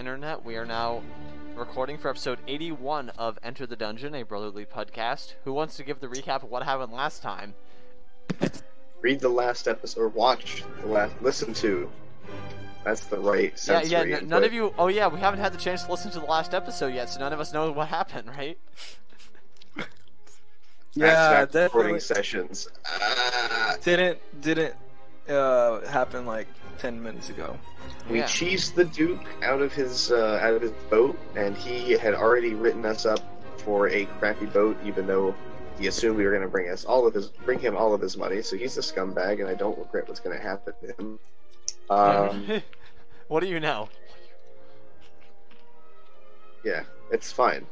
internet. We are now recording for episode 81 of Enter the Dungeon, a brotherly podcast. Who wants to give the recap of what happened last time? Read the last episode, or watch the last, listen to. That's the right sensory input. None of you, we haven't had the chance to listen to the last episode yet, so none of us know what happened, right? Yeah, definitely. Recording sessions. Didn't happen like 10 minutes ago. We cheesed the Duke out of his boat, and he had already written us up for a crappy boat, even though he assumed we were going to bring him all of his money. So he's a scumbag, and I don't regret what's going to happen to him. What do you know? Yeah, it's fine.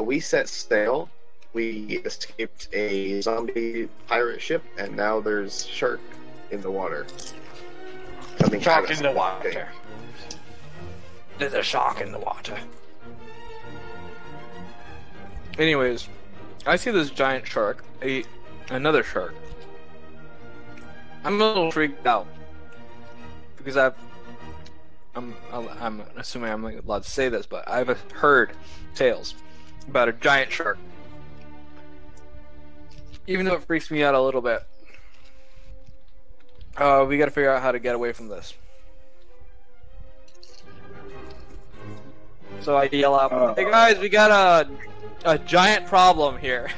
We set sail. We escaped a zombie pirate ship, and now there's shark in the water. Shark in the water. There's a shark in the water. Anyways, I see this giant shark ate another shark. I'm a little freaked out because I'm assuming I'm not allowed to say this, but I've heard tales about a giant shark. Even though it freaks me out a little bit, we gotta figure out how to get away from this. So I yell out, "Hey guys, we got a giant problem here."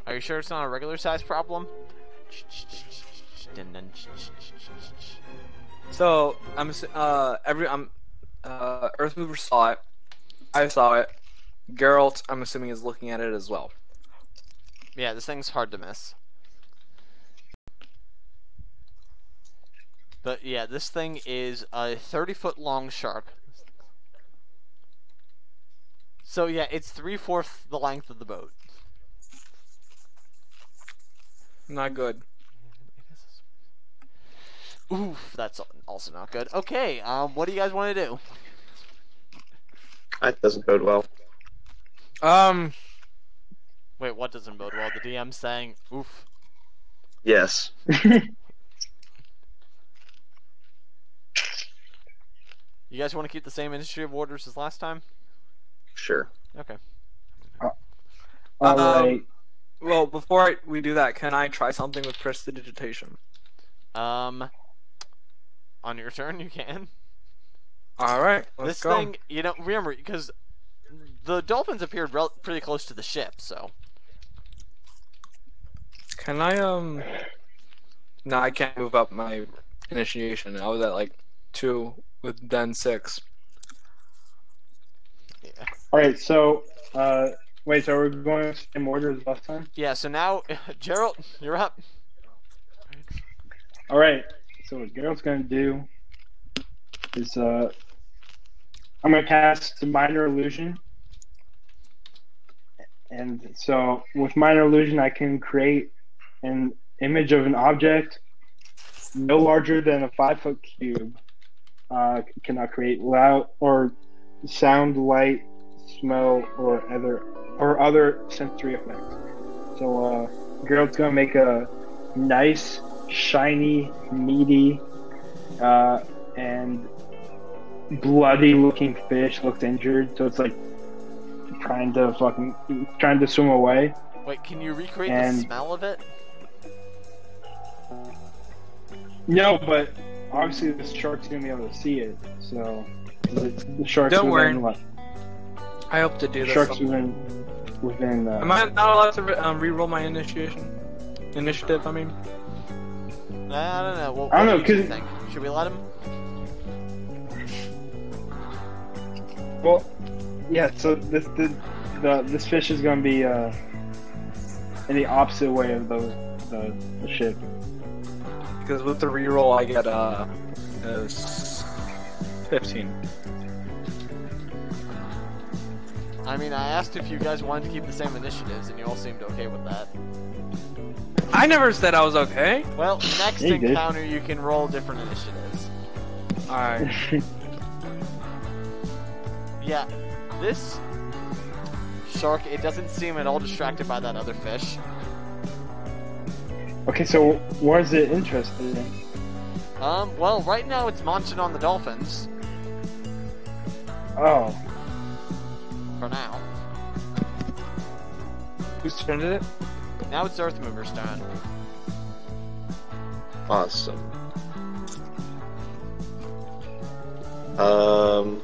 Are you sure it's not a regular size problem? So Earthmover saw it. I saw it. Geralt, I'm assuming, is looking at it as well. Yeah, this thing's hard to miss. But yeah, this thing is a 30-foot long shark. So yeah, it's 3/4 the length of the boat. Not good. Oof, that's also not good. Okay, what do you guys want to do? That doesn't bode well. Wait, what doesn't bode well? The DM's saying, oof. Yes. You guys want to keep the same initiative orders as last time? Sure. Okay. Alright. Well, before we do that, can I try something with prestidigitation? On your turn, you can. Alright, let's go. This thing, remember, because the dolphins appeared pretty close to the ship, so. Can I, No, I can't move up my initiation. I was at, like, 2 with then 6. Yeah. Alright, so, wait, so we're going in the same order as last time? Yeah, so now, Gerald, you're up. Alright, so what Gerald's gonna do is, I'm gonna cast Minor Illusion. And so, with Minor Illusion, I can create an image of an object no larger than a 5-foot cube. Cannot create loud or sound, light, smell, or other sensory effects. So, Gerald's gonna make a nice, shiny, meaty, and bloody-looking fish. Looks injured, so it's like trying to swim away. Wait, can you recreate the smell of it? No, but obviously the shark's gonna be able to see it. So the shark's Don't within worry. I hope to do this. Shark's within. Am I not allowed to re-roll my initiative? I mean. I don't know. What I don't know, do you think? Should we let him? Well, yeah. So this fish is gonna be in the opposite way of the ship. Because with the reroll, I get 15. I mean, I asked if you guys wanted to keep the same initiatives, and you all seemed okay with that. I never said I was okay. Well, next Yeah, you did. encounter you can roll different initiatives. Alright. Yeah, this shark, it doesn't seem at all distracted by that other fish. Okay, so what is it interested in? Well, right now it's munching on the dolphins. Oh, For now. Whose turn is it? Now it's Earthmover's turn. Awesome. Hmm.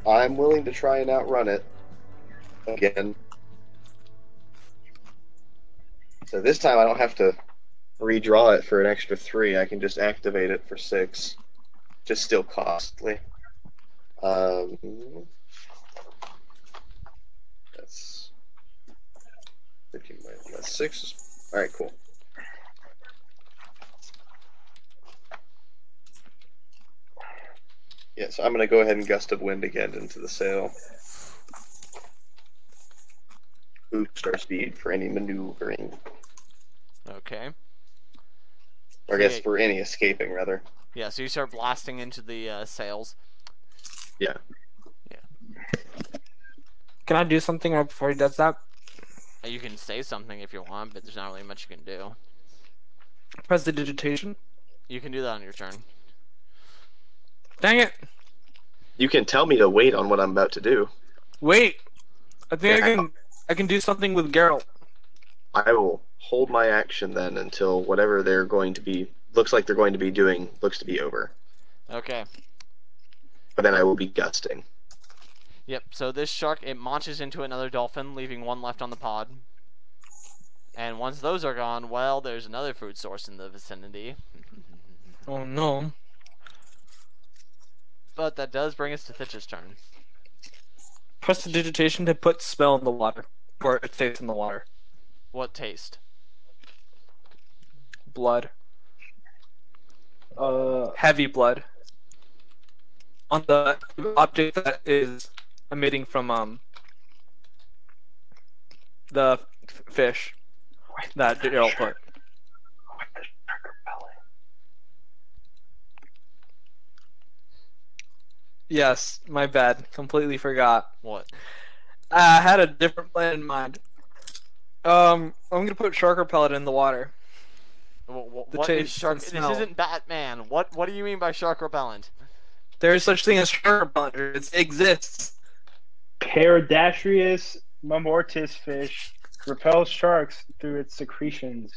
I'm willing to try and outrun it again. So this time I don't have to redraw it for an extra 3. I can just activate it for 6. Just still costly. That's 15 minus 6. Alright, cool. Yeah, so I'm going to go ahead and gust of wind again into the sail. Boost our speed for any maneuvering. Okay. Or I guess for any escaping, rather. Yeah, so you start blasting into the sails. Yeah. Can I do something right before he does that? You can say something if you want, but there's not really much you can do. Press the digitation. You can do that on your turn. Dang it! You can tell me to wait on what I'm about to do. Wait! I think I can do something with Geralt. I will hold my action then until whatever they're going to be looks like they're going to be doing looks to be over. Okay. But then I will be gusting. Yep, so this shark, it launches into another dolphin, leaving one left on the pod. And once those are gone, well, there's another food source in the vicinity. Oh no. But that does bring us to Thitch's turn. Press the digitation to put spell in the water. Or it stays in the water. What taste? Blood. uh, Heavy blood. On the object that is emitting from the fish that Geralt put. Yes, my bad. Completely forgot. What? I had a different plan in mind. I'm gonna put shark repellent in the water. What is taste shark? and This smell. isn't Batman. What do you mean by shark repellent? There is such thing as shark repellent. It exists. Paradastrius mamortis fish repels sharks through its secretions.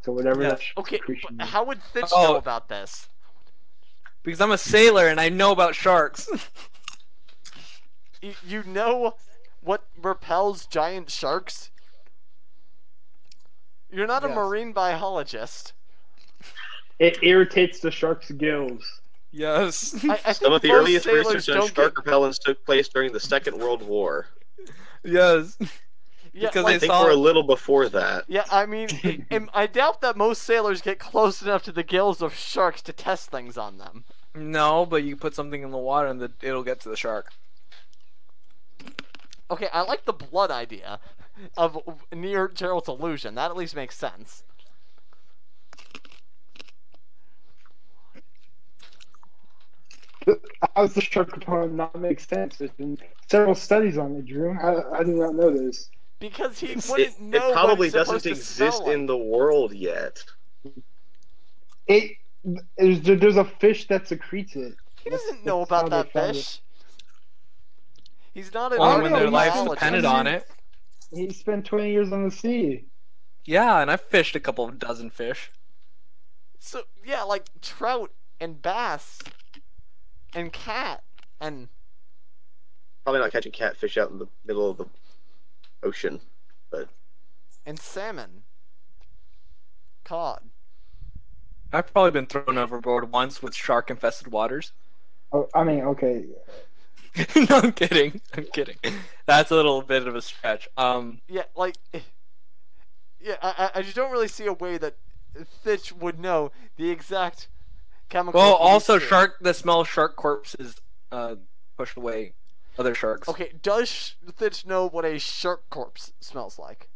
So whatever Yeah. that Okay, secretion but is. how would Thitch Oh. know about this? Because I'm a sailor and I know about sharks. You know what repels giant sharks? You're not a Yes. marine biologist. It irritates the shark's gills. Yes. I think Some of the most earliest sailors research on don't shark repellents took place during the Second World War. Yes. Yeah, because I they think saw we're a little before that. yeah, I mean, I doubt that most sailors get close enough to the gills of sharks to test things on them. No, but you put something in the water and it'll get to the shark. Okay, I like the blood idea of near Gerald's illusion. That at least makes sense. How does the shark component not make sense? There's been several studies on it, Drew. I do not know this. Because he It, wouldn't know it probably what it's doesn't supposed to exist smell like. in the world yet. There's a fish that secretes it. He doesn't That's know how about they that found fish. He's not an Well, Oh, when no, their he lives found- depended on it. He spent 20 years on the sea. Yeah, and I fished a couple of dozen fish. So yeah, like trout and bass and cat and Probably not catching catfish out in the middle of the ocean, but salmon, cod. I've probably been thrown overboard once with shark-infested waters. Oh, I mean, okay. No, I'm kidding. I'm kidding. That's a little bit of a stretch. Yeah, like yeah, I just don't really see a way that Thitch would know the exact chemical. Well, also the smell of shark corpses push away other sharks. Okay, does Thitch know what a shark corpse smells like?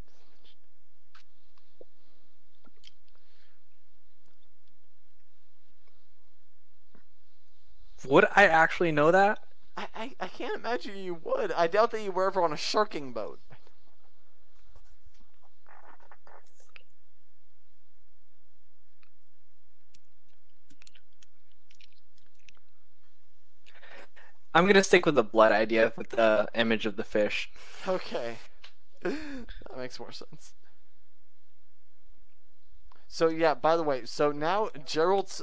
Would I actually know that? I can't imagine you would. I doubt that you were ever on a sharking boat. I'm gonna stick with the blood idea with the image of the fish. Okay. That makes more sense. So yeah, by the way, so now Gerald's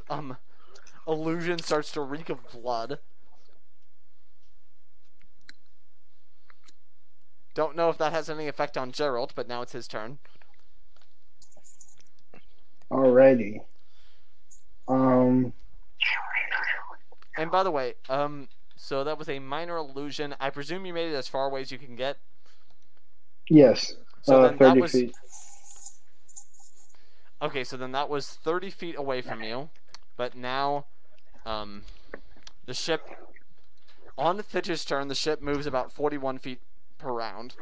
illusion starts to reek of blood. Don't know if that has any effect on Gerald, but now it's his turn. Alrighty. And by the way, so that was a minor illusion. I presume you made it as far away as you can get. Yes. So then 30 that was feet. okay. So then that was 30 feet away from you, but now, the ship on Fitch's turn, the ship moves about 41 feet per round.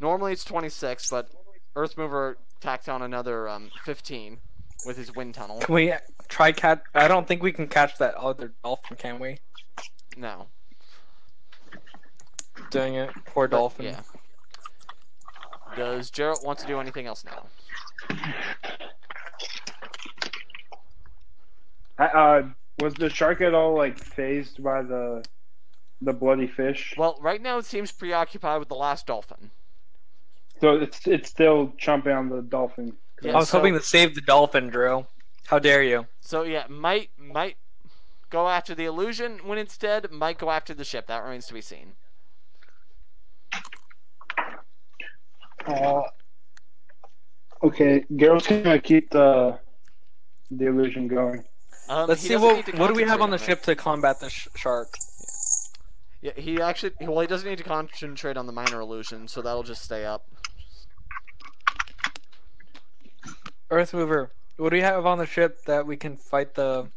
Normally it's 26, but Earthmover tacked on another 15 with his wind tunnel. Can we try catch? I don't think we can catch that other dolphin, can we? No. Dang it, poor But, dolphin. yeah. Does Gerald want to do anything else now? Was the shark at all like phased by the bloody fish? Well, right now it seems preoccupied with the last dolphin. So it's still chomping on the dolphin. Yeah, I was hoping to save the dolphin, Drew. How dare you? So yeah, might go after the illusion when it's dead. Might go after the ship. That remains to be seen. Okay, Gerald's gonna keep the illusion going. Let's He see doesn't need to what do we have on the concentrate ship to combat the shark. Yeah, he doesn't need to concentrate on the minor illusion, so that'll just stay up. Earthmover, what do we have on the ship that we can fight the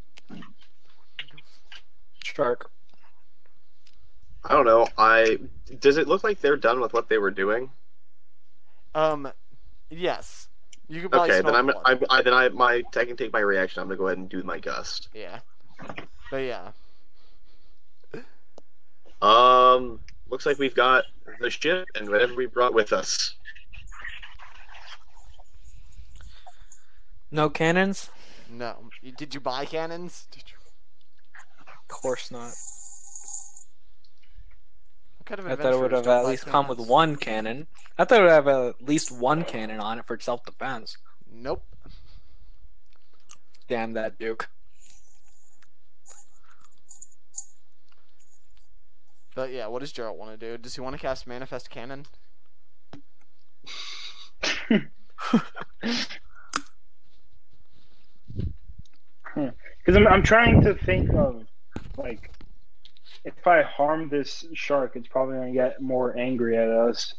shark? I don't know. Does it look like they're done with what they were doing? Yes. You could probably Okay, smell then the blood. I can take my reaction. I'm gonna go ahead and do my gust. Yeah. But yeah. Looks like we've got the ship and whatever we brought with us. No cannons? No. Did you buy cannons? Of course not. What kind of I thought it would adventurers have don't at buy least come with cannons? one cannon. I thought it would have at least one cannon on it for self-defense. Nope. Damn that Duke. But yeah, what does Gerald want to do? Does he want to cast Manifest Cannon? Because I'm trying to think of, like, if I harm this shark, it's probably gonna get more angry at us.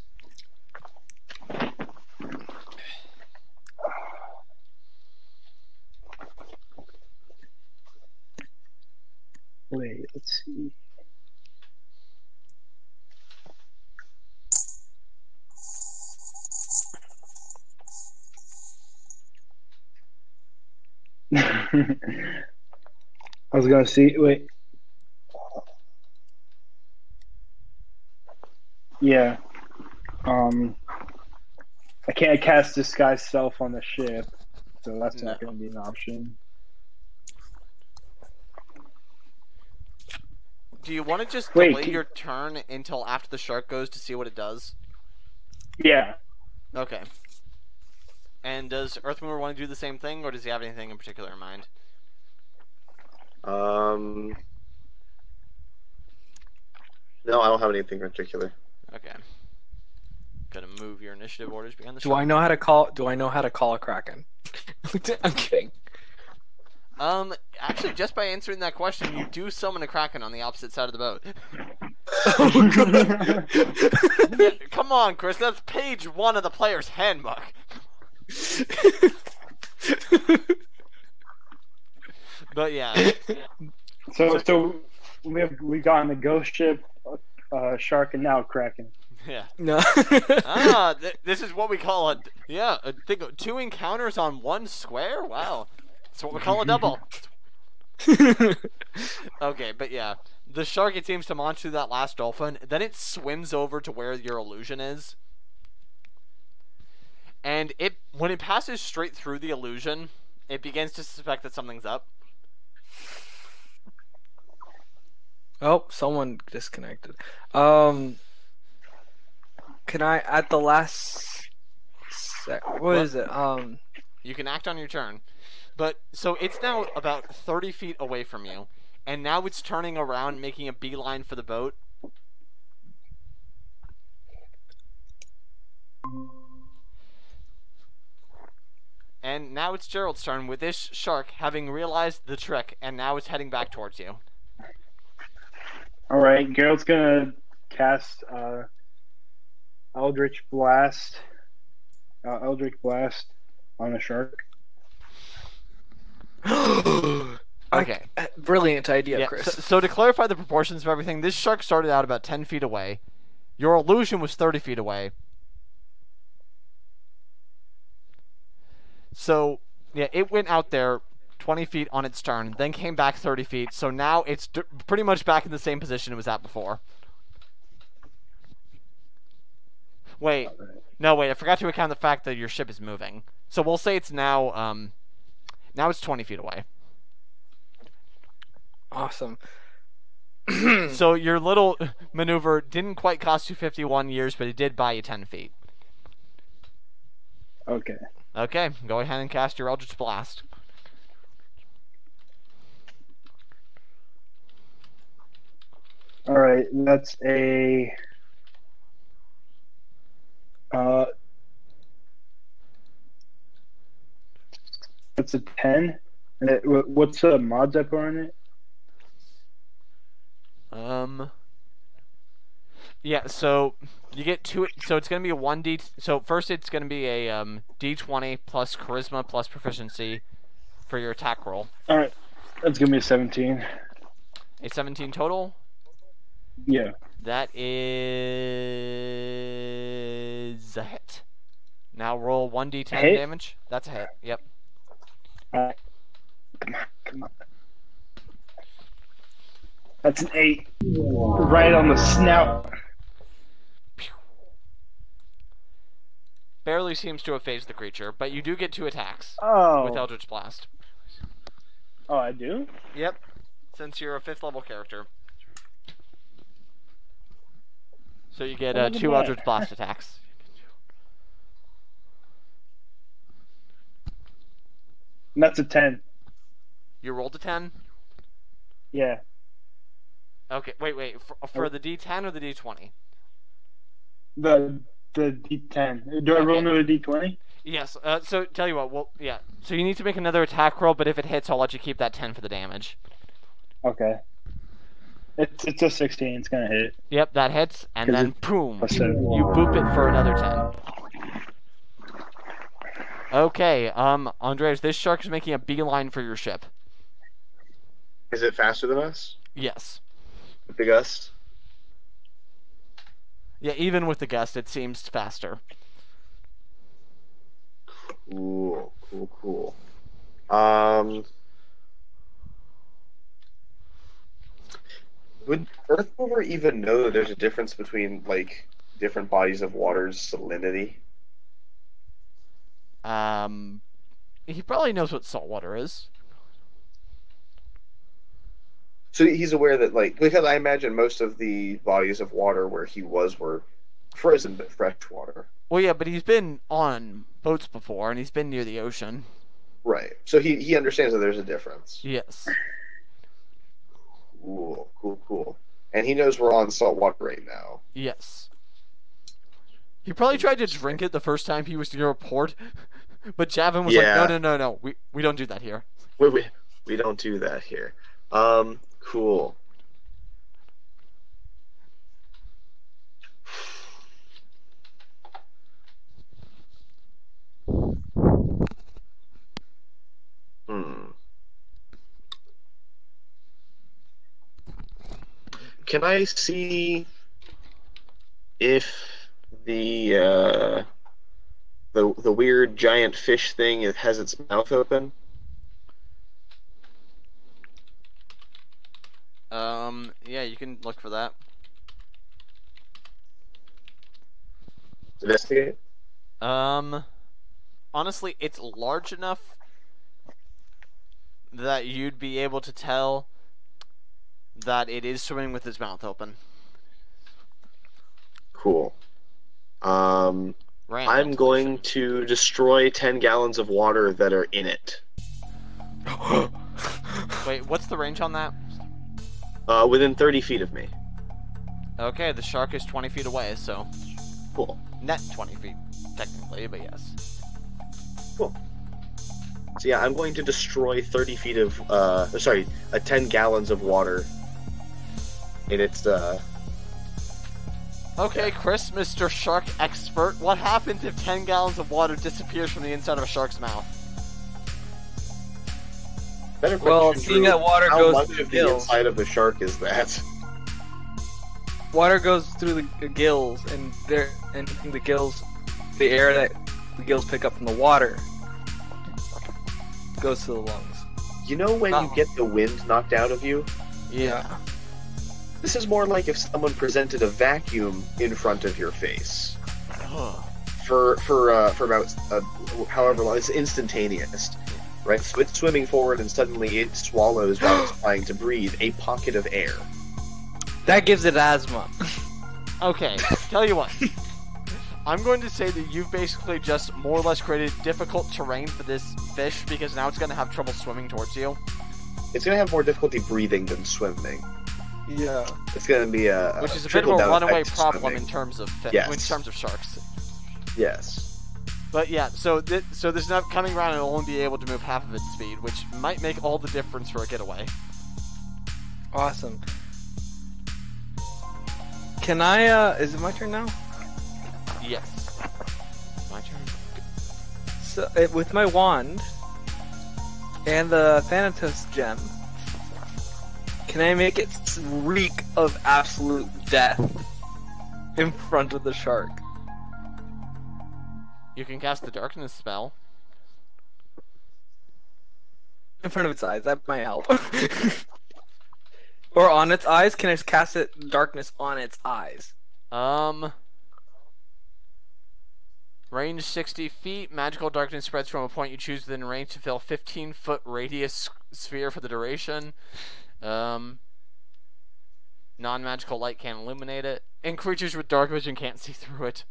Wait, let's see. I was gonna see. Wait. Yeah. I can't cast Disguise Self on the ship, so that's not No. gonna be an option. Do you want to just Wait, delay your turn until after the shark goes to see what it does? Yeah. Okay. And does Earthmover want to do the same thing, or does he have anything in particular in mind? No, I don't have anything in particular. Okay. Gonna move your initiative orders behind the Do shark. I know how to call a kraken? I'm kidding. Actually, just by answering that question, you do summon a kraken on the opposite side of the boat. Oh, God. Yeah, come on, Chris. That's page 1 of the player's handbook. But yeah. So we got on the ghost ship, shark, and now kraken. Yeah. No. This is what we call think of 2 encounters on 1 square? Wow. That's what we call a double. Okay, but yeah. the shark, it seems to launch through that last dolphin. Then it swims over to where your illusion is. And when it passes straight through the illusion, it begins to suspect that something's up. Oh, someone disconnected. Can I at the last what is it? You can act on your turn. But so it's now about 30 feet away from you, and now it's turning around, making a beeline for the boat. And now it's Gerald's turn with this shark having realized the trick, and now it's heading back towards you. All right, Gerald's gonna cast Eldritch Blast. Eldritch Blast on the shark. Okay. Brilliant idea, Yeah, Chris. so to clarify the proportions of everything, this shark started out about 10 feet away. Your illusion was 30 feet away. So, yeah, it went out there 20 feet on its turn, then came back 30 feet, so now it's pretty much back in the same position it was at before. Wait. No, wait, I forgot to account the fact that your ship is moving. So we'll say it's now, now it's 20 feet away. Awesome. So your little maneuver didn't quite cost you 51 years, but it did buy you 10 feet. Okay. Okay, go ahead and cast your Eldritch Blast. All right, that's a that's a 10. What's the mods I put on it? Yeah, so you get two. So it's gonna be a 1d. So first, it's gonna be a d20 plus charisma plus proficiency for your attack roll. All right, that's gonna be a 17. A 17 total. Yeah. That is a hit. Now roll 1d10 Hit? damage. That's a hit. Yep. Come on. That's an 8. Right on the snout. Barely seems to have phased the creature, but you do get 2 attacks with Eldritch Blast. Oh, I do? Yep. Since you're a 5th level character. So you get 2 Eldritch Blast attacks. And that's a 10. You rolled a 10? Yeah. Okay, wait. For the D10 or the D20? The D10. Do I roll another D20? Yes. So tell you what. Well, yeah. So you need to make another attack roll, but if it hits, I'll let you keep that 10 for the damage. Okay. It's a 16. It's gonna hit. Yep, that hits, and then boom, Plus 7. you boop it for another 10. Okay. Andres, this shark is making a beeline for your ship. Is it faster than us? Yes. With the gust? Yeah, even with the gust, it seems faster. Cool. Would Earthmover even know that there's a difference between, like, different bodies of water's salinity? He probably knows what saltwater is. So he's aware that, like, because I imagine most of the bodies of water where he was were frozen but fresh water. Well, yeah, but he's been on boats before, and he's been near the ocean. Right. So he understands that there's a difference. Yes. Cool. And he knows we're on salt water right now. Yes. He probably tried to drink it the first time he was near a port, but Javin was like, no, we don't do that here. We don't do that here. Cool. Can I see if the weird giant fish thing has its mouth open? Yeah, you can look for that. Investigate. Honestly, it's large enough that you'd be able to tell that it is swimming with its mouth open. Cool. Random I'm going solution. to destroy 10 gallons of water that are in it. Wait, what's the range on that? Within 30 feet of me. Okay, the shark is 20 feet away, so Cool. net 20 feet, technically, but yes. Cool. So yeah, I'm going to destroy 30 feet of, 10 gallons of water in its, Okay, Chris, Mr. Shark Expert, what happens if 10 gallons of water disappears from the inside of a shark's mouth? better Well, question, seeing Drew, that water how goes much through of the the gills, inside of the shark is that? water goes through the gills, and anything the gills, the air that the gills pick up from the water, goes to the lungs. You know when you get the wind knocked out of you? Yeah. This is more like if someone presented a vacuum in front of your face. For about however long, it's instantaneous, right? So it's swimming forward and suddenly it swallows while it's trying to breathe a pocket of air. That gives it asthma. Okay, tell you what. I'm going to say that you've basically just more or less created difficult terrain for this fish because now it's going to have trouble swimming towards you. It's gonna have more difficulty breathing than swimming. Yeah. It's gonna be a Which is a bit of a trickle-down runaway effect to problem swimming. in terms of Yes. in terms of sharks. Yes. But yeah, so this nut coming around, it'll only be able to move half of its speed, which might make all the difference for a getaway. Awesome. Can I, is it my turn now? Yes. My turn. So, with my wand and the Thanatos gem, can I make it reek of absolute death in front of the shark? You can cast the darkness spell. In front of its eyes, that might help. Or on its eyes, can I just cast it darkness on its eyes? Range 60 feet. Magical darkness spreads from a point you choose within range to fill 15-foot radius sphere for the duration. Non-magical light can't illuminate it. And creatures with dark vision can't see through it.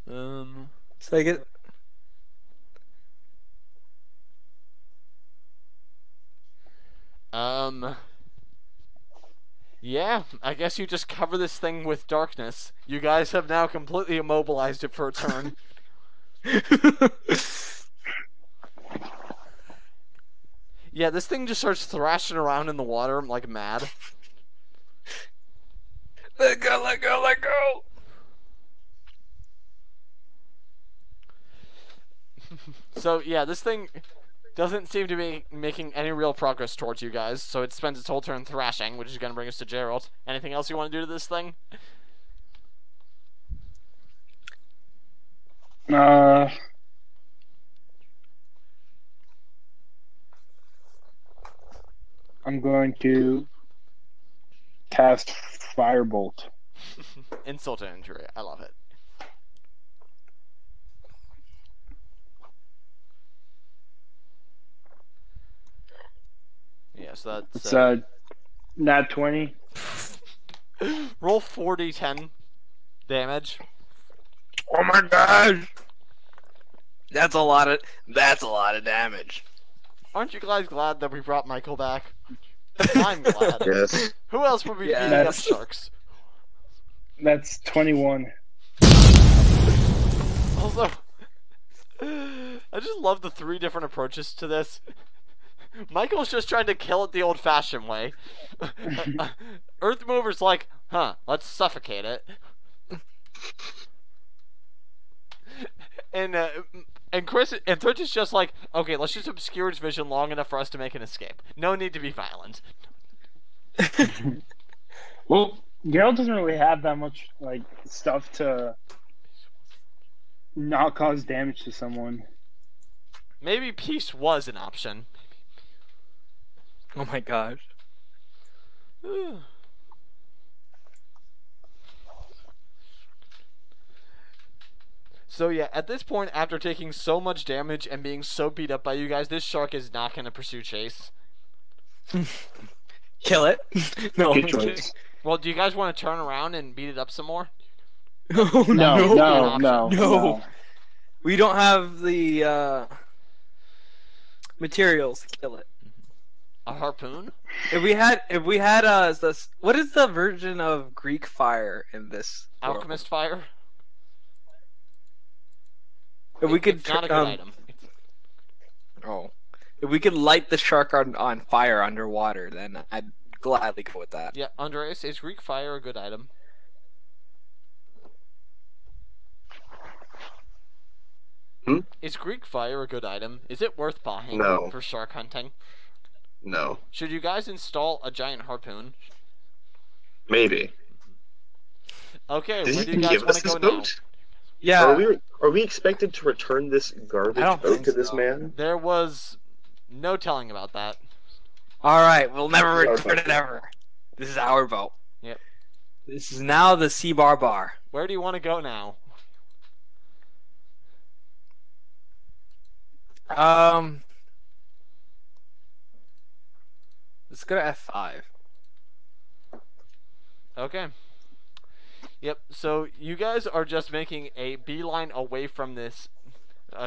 So I get... Yeah, I guess you just cover this thing with darkness. You guys have now completely immobilized it for a turn. Yeah, this thing just starts thrashing around in the water like mad. Let go, let go, let go! So, yeah, this thing doesn't seem to be making any real progress towards you guys, so it spends its whole turn thrashing, which is going to bring us to Gerald. Anything else you want to do to this thing? I'm going to cast Firebolt. Insult to injury. I love it. Yeah, so that's... It's nat 20. Roll 4d10 damage. Oh my gosh! That's a lot of damage. Aren't you guys glad that we brought Michael back? I'm glad. Yes. Who else would be Yes. beating up sharks? That's 21. Also, I just love the 3 different approaches to this. Michael's just trying to kill it the old-fashioned way. Earth Mover's like, let's suffocate it. And Chris and Twitch is just like, okay, let's just obscure its vision long enough for us to make an escape. No need to be violent. Well, Geralt doesn't really have that much like stuff to not cause damage to someone. Maybe peace was an option. Oh my gosh. So yeah, at this point, after taking so much damage and being so beat up by you guys, this shark is not going to pursue chase. Kill it. No. Good I'm kidding. choice. Well, do you guys want to turn around and beat it up some more? Oh, No, That would be an no, option. no, No. no. We don't have the materials to kill it. A harpoon? If we had this, what is the version of Greek fire in this world? Alchemist fire? If we could It's not a good item. Oh. If we could light the shark on fire underwater, then I'd gladly go with that. Yeah, Andreas, is Greek fire a good item? Is Greek fire a good item? Is it worth buying No. for shark hunting? No. Should you guys install a giant harpoon? Maybe. Okay, Did where he do you guys give want us to this go now? boat? Yeah. Are we expected to return this garbage I don't boat think to this so. man? There was no telling about that. Alright, we'll never This is our return boat. it ever. This is our boat. Yep. This is now the Sea Bar Bar. Where do you want to go now? Let's go to F5. Okay. Yep, so you guys are just making a beeline away from this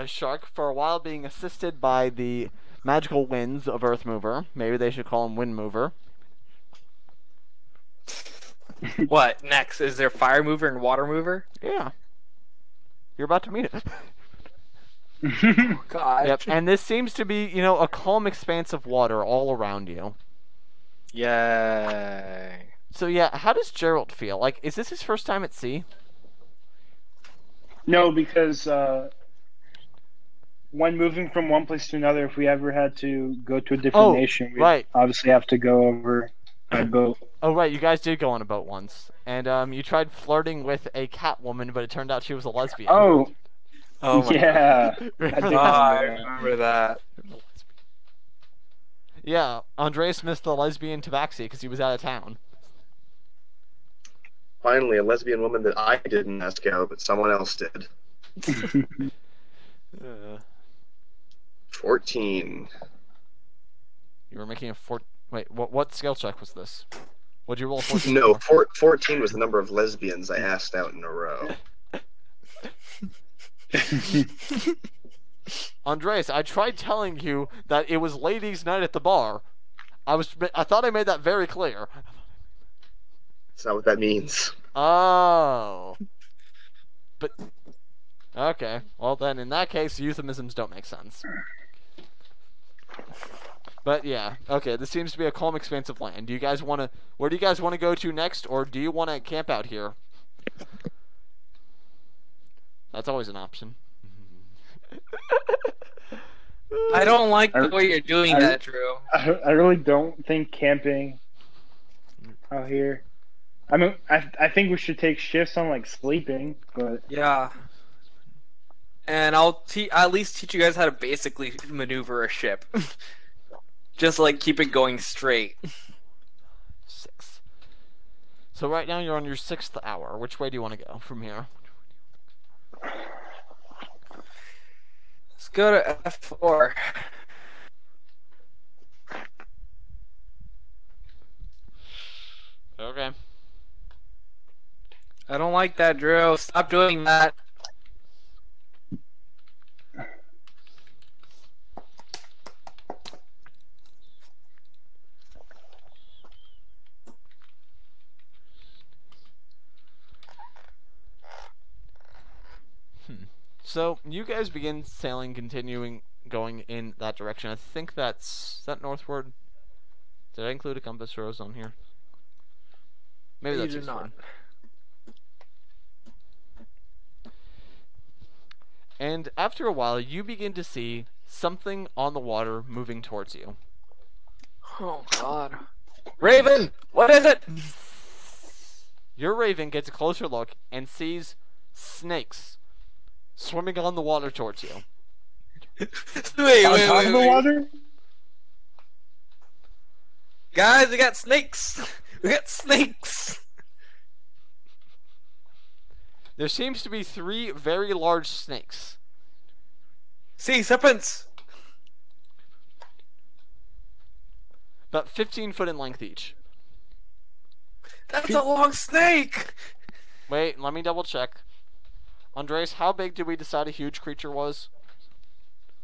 shark for a while, being assisted by the magical winds of Earthmover. Maybe they should call him Windmover. What next? Is there Fire Mover and Water Mover? Yeah. You're about to meet it. Oh, God. Yep, and this seems to be, a calm expanse of water all around you. Yay. So yeah, how does Gerald feel? Like, is this his first time at sea? No, because when moving from one place to another, if we ever had to go to a different nation, we'd right. obviously have to go over by boat. Oh right, you guys did go on a boat once, and you tried flirting with a cat woman, but it turned out she was a lesbian. Oh, Oh my yeah. Remember I God. did I remember that. remember that. Yeah, Andreas missed the lesbian tabaxi because he was out of town. Finally, a lesbian woman that I didn't ask out, but someone else did. 14. You were making a Wait, what skill check was this? What'd you roll 14 No, for? 14 was the number of lesbians I asked out in a row. Andreas, I tried telling you that it was ladies' night at the bar. I thought I made that very clear. That's not what that means. Oh. But okay. Well then, in that case, euphemisms don't make sense. But yeah, okay. This seems to be a calm expanse of land. Where do you guys want to go to next, or do you want to camp out here? That's always an option. I don't like the way you're doing that, Drew. I really don't think camping out here. I mean, I think we should take shifts on like sleeping, but Yeah. And I'll at least teach you guys how to basically maneuver a ship. Just like keep it going straight. 6. So right now you're on your 6th hour. Which way do you want to go from here? Let's go to F4. Okay. I don't like that, Drew. Stop doing that. So you guys begin sailing, going in that direction. I think is that northward. Did I include a compass rose on here? Maybe You that's do eastward. not. And after a while, you begin to see something on the water moving towards you. Oh God. Raven, what is it? Your raven gets a closer look and sees snakes swimming on the water towards you. On top of the water? Guys, we got snakes! We got snakes! There seems to be 3 very large snakes. See, serpents! About 15 foot in length each. That's a long snake! Wait, let me double check. Andres, how big did we decide a huge creature was?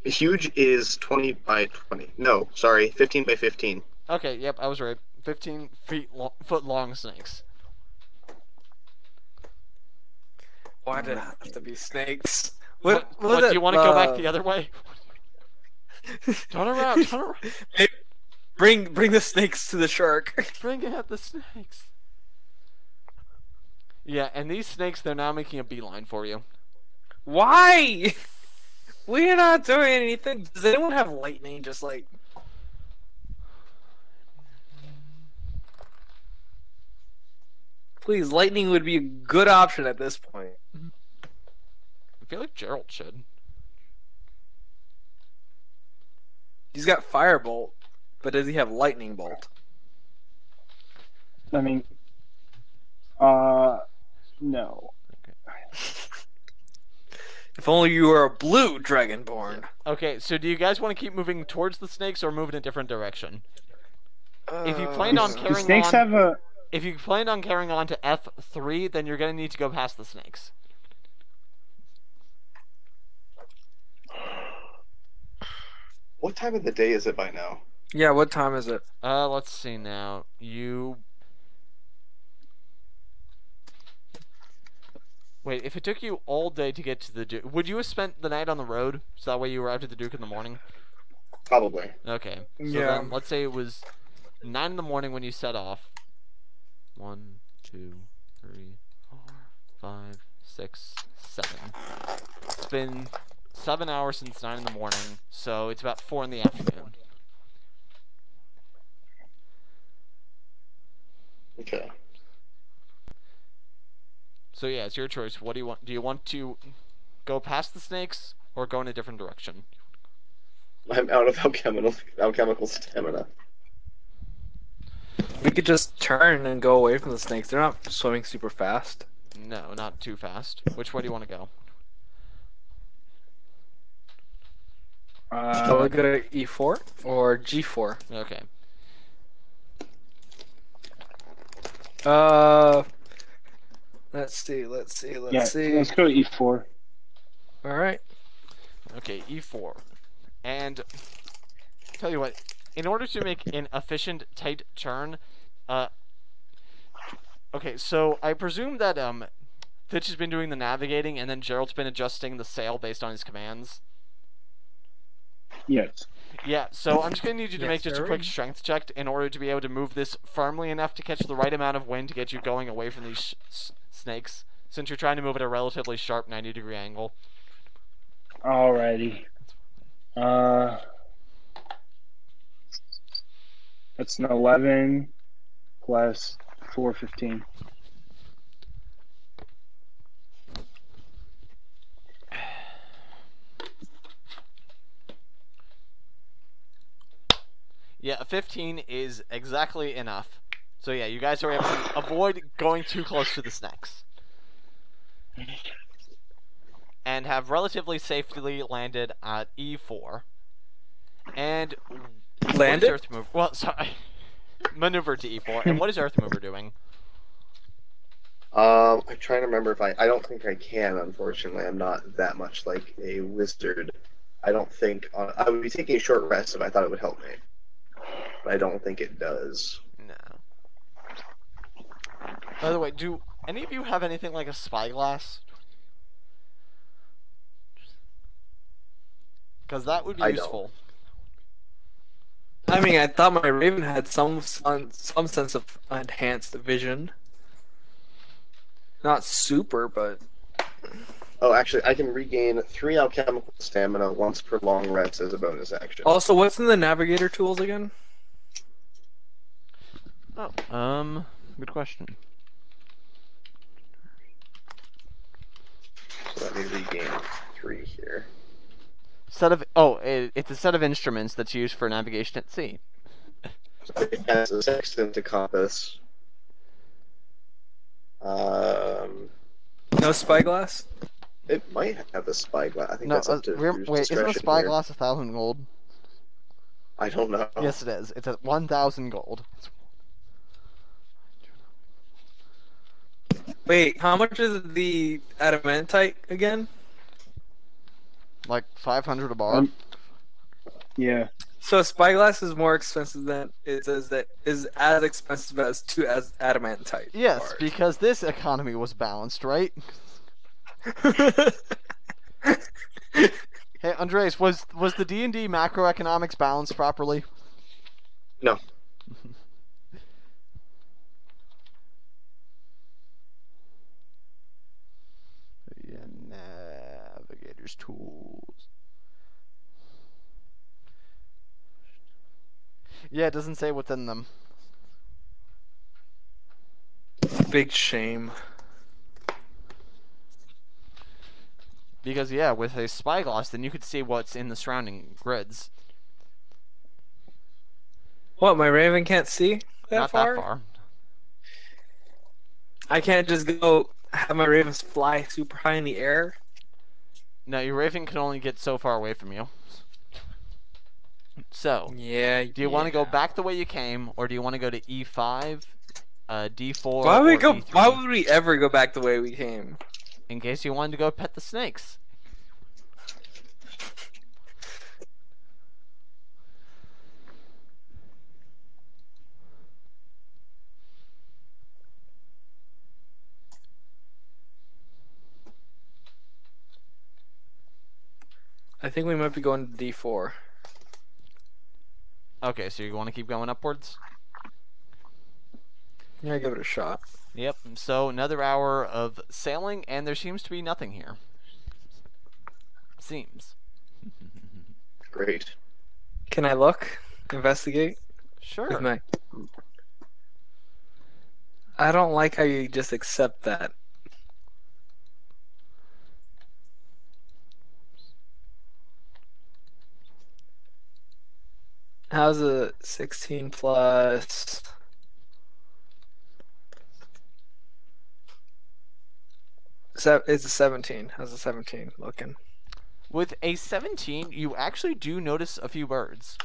Huge is 20 by 20. No, sorry, 15 by 15. Okay, yep, I was right. 15 foot long snakes. Why did it have to be snakes? What do you want to go back the other way? Turn around, turn around. Hey, bring the snakes to the shark. Bring out the snakes. Yeah, and these snakes, they're now making a beeline for you. Why? We're not doing anything. Does anyone have lightning? Just like. Please, lightning would be a good option at this point. I feel like Gerald should. He's got firebolt, but does he have lightning bolt? I mean, no. If only you were a blue dragonborn. Okay, so do you guys want to keep moving towards the snakes or move in a different direction? If you planned on The carrying snakes on, have a. if you planned on carrying on to F3, then you're gonna need to go past the snakes. What time of the day is it by now? Yeah, what time is it? Let's see now. Wait, if it took you all day to get to the Duke, would you have spent the night on the road? So that way you arrived at the Duke in the morning? Probably. Okay. So Yeah. then, let's say it was 9 in the morning when you set off. 1, 2, 3, 4, 5, 6, 7. It's been 7 hours since 9 in the morning, so it's about 4 in the afternoon. Okay. So yeah, it's your choice. What do you want? Do you want to go past the snakes or go in a different direction? I'm out of alchemical stamina. We could just turn and go away from the snakes. They're not swimming super fast. No, not too fast. Which way do you want to go? Shall we go to E4 or G4? Okay. Let's see. Yeah, let's go E4. All right. Okay, E4. And tell you what, in order to make an efficient, tight turn, okay, so I presume that Fitch has been doing the navigating, and then Gerald's been adjusting the sail based on his commands. Yes. Yeah, so I'm just going to need you to Yes, make just a sir. quick strength check in order to be able to move this firmly enough to catch the right amount of wind to get you going away from these snakes, since you're trying to move at a relatively sharp 90-degree angle. Alrighty. That's an 11 plus 4, 15. Yeah, a 15 is exactly enough. So yeah, you guys are able to avoid going too close to the snakes. And have relatively safely landed at E4. And what is Landed? Earth Mover? Well, sorry. Maneuver to E4. And what is Earth Mover doing? I'm trying to remember if I don't think I can, unfortunately. I'm not that much like a wizard. I don't think... I would be taking a short rest if I thought it would help me. But I don't think it does. No. By the way, do any of you have anything like a spyglass? Because that would be I don't. useful. I mean, I thought my Raven had some sense of enhanced vision. Not super, but Oh, actually, I can regain 3 alchemical stamina once per long rest as a bonus action. also, what's in the navigator tools again? Oh, good question. let me regain 3 here. It's a set of instruments that's used for navigation at sea. So it has a sextant, a compass. No spyglass? It might have a spyglass. I think No, that's up to Drew's wait, isn't a discretion spyglass 1,000 gold? here. I don't know. Yes, it is. It's at 1,000 gold. Wait, how much is the adamantite again? Like 500 a bar. Yeah. So spyglass is more expensive than it says that is as expensive as two as adamantite. Yes, bars. because this economy was balanced, right? Hey, Andres, was the D&D macroeconomics balanced properly? No. Yeah, navigator's tools. Yeah, it doesn't say what's in them. Big shame. Because, yeah, with a spyglass, then you could see what's in the surrounding grids. What, my raven can't see that Not far? that far. I can't just go have my ravens fly super high in the air? No, your raven can only get so far away from you. So, Yeah. do you want to go back the way you came, or do you want to go to E5, D4, Why would we or go? E3? Why would we ever go back the way we came? In case you wanted to go pet the snakes. I think we might be going to D4. Okay, so you want to keep going upwards? Yeah, give it a shot. Yep, so another hour of sailing, and there seems to be nothing here. Seems. Great. Can I look? Investigate? Sure. With my... I don't like how you just accept that. How's a 16 plus... It's a 17. How's a 17 looking? With a 17, you actually do notice a few birds.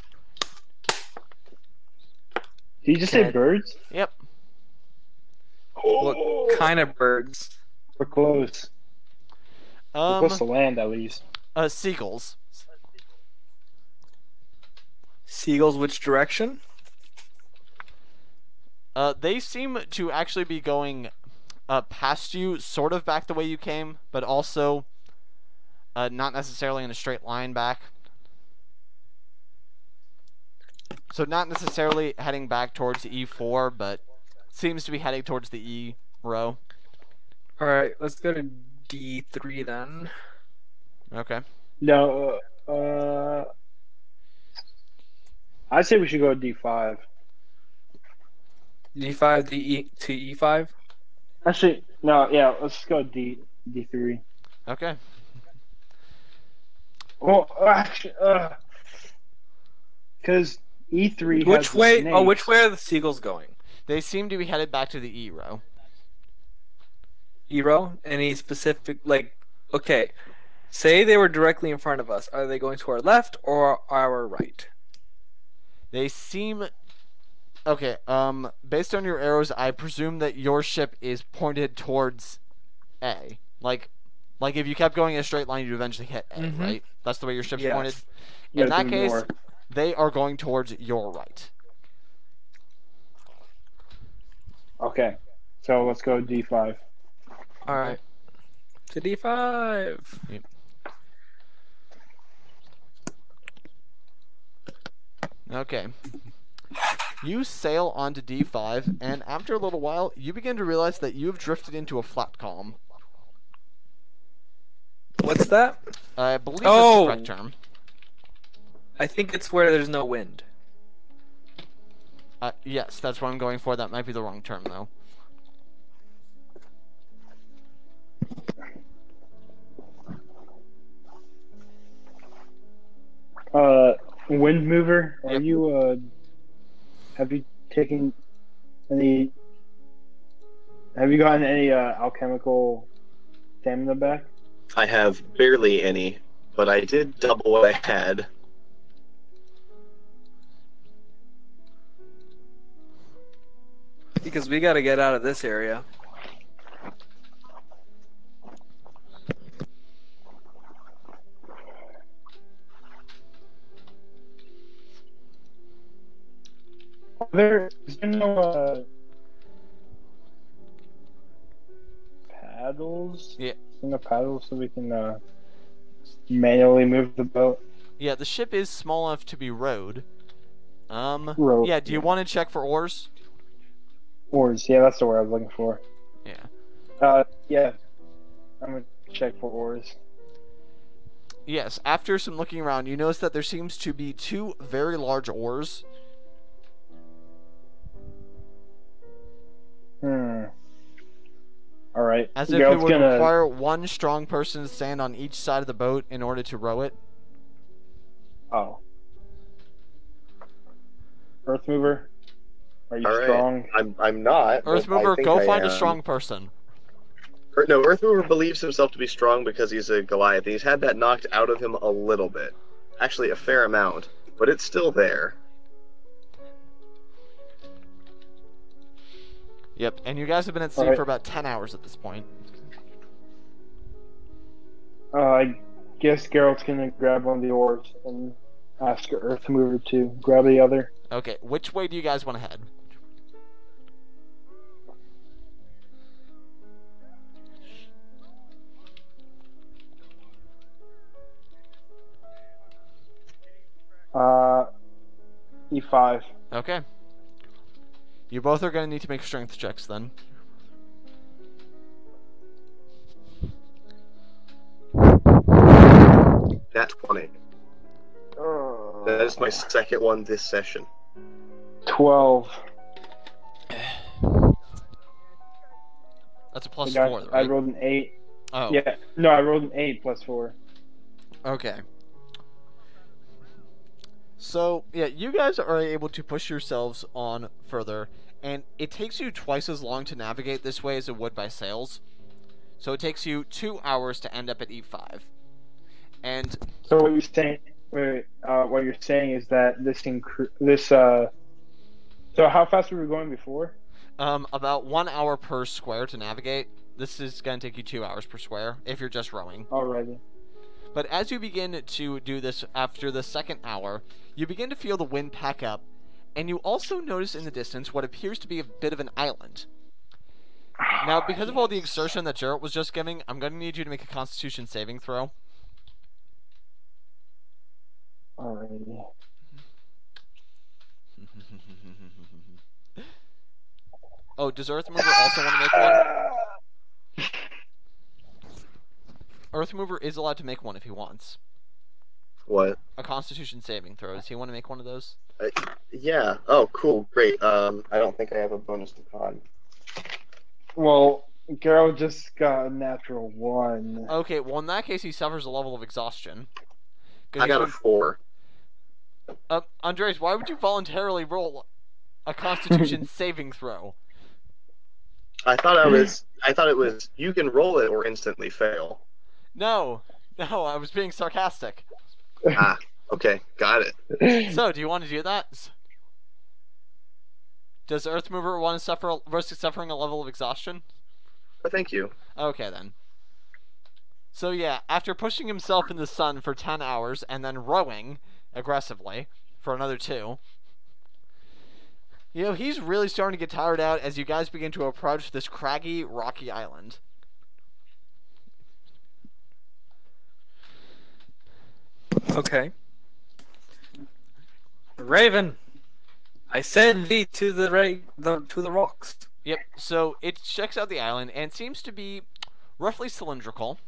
Did you just Okay. say birds? Yep. What kind of birds? We're close. We're close to land, at least. Seagulls. Seagulls, which direction? They seem to actually be going past you, sort of back the way you came, but also not necessarily in a straight line back. So not necessarily heading back towards E4, but seems to be heading towards the E row. Alright, let's go to D3 then. Okay. No, I'd say we should go D5. D5 to E5? Actually, no, yeah, let's go D3. Okay. Well, actually, because E3 has Which the way? snakes. Oh, which way are the seagulls going? They seem to be headed back to the E row. Hero? Any specific, like, okay, say they were directly in front of us. Are they going to our left or our right? They seem... Okay, based on your arrows, I presume that your ship is pointed towards A. Like if you kept going in a straight line, you'd eventually hit A, Mhm. right? That's the way your ship's Yes. pointed? Yeah, In that do case, more. they are going towards your right. Okay, so let's go D5. Alright. To D5. Okay. You sail onto D5, and after a little while, you begin to realize that you have drifted into a flat calm. What's that? I believe Oh! that's the correct term. I think it's where there's no wind. Yes, that's what I'm going for. That might be the wrong term, though. Wind mover, are Yep. you have you taken any have you gotten any alchemical stamina back? I have barely any, but I did double what I had. Because we gotta get out of this area. Is there no paddles? Yeah. Is there no paddles so we can manually move the boat? Yeah, the ship is small enough to be rowed. Row. Yeah, do you want to check for oars? Oars? Yeah, that's the word I was looking for. Yeah. Yeah. I'm gonna check for oars. Yes, after some looking around, you notice that there seems to be 2 very large oars. All right. As if it would require 1 strong person to stand on each side of the boat in order to row it. Oh. Earth mover, are you All right. strong? I'm not. but Earth I Mover, think go I find a am. strong person. No, Earth Mover believes himself to be strong because he's a Goliath. And he's had that knocked out of him a little bit. Actually, a fair amount. But it's still there. Yep, and you guys have been at sea Alright. for about 10 hours at this point. I guess Geralt's gonna grab one of the oars and ask Earth mover to grab the other. Okay, which way do you guys want to head? E5. Okay. You both are going to need to make strength checks then. Nat 20. That is my second one this session. 12. That's a plus I 4, right? I rolled an 8. Oh, Yeah, no, I rolled an 8 plus 4. okay. So, yeah, you guys are able to push yourselves on further, and it takes you twice as long to navigate this way as it would by sails. So it takes you 2 hours to end up at E5. And So what you're saying, what you're saying is that so how fast were we going before? about 1 hour per square to navigate. This is going to take you 2 hours per square if you're just rowing. Alrighty. But as you begin to do this after the second hour, you begin to feel the wind pack up, and you also notice in the distance what appears to be a bit of an island. Now, because of all the exertion that Jarrett was just giving, I'm going to need you to make a Constitution saving throw. Alrighty. Oh, does Earth Mover also want to make one? Earth Mover is allowed to make one if he wants. What? A Constitution saving throw. Does he want to make one of those? Yeah. Oh, cool. Great. I don't think I have a bonus to con. Well, Geralt just got a natural 1. Okay, well in that case he suffers a level of exhaustion. 'Cause I he's got a been- 4. Andres, why would you voluntarily roll a Constitution saving throw? I thought it was you can roll it or instantly fail. No, I was being sarcastic. Ah, okay, got it. So, do you want to do that? Does Earth Mover want to risk suffering a level of exhaustion? Oh, thank you. Okay, then. So yeah, after pushing himself in the sun for 10 hours and then rowing aggressively for another 2, he's really starting to get tired out as you guys begin to approach this craggy, rocky island. Okay. Raven, I send thee to the rocks. Yep, so it checks out the island and seems to be roughly cylindrical.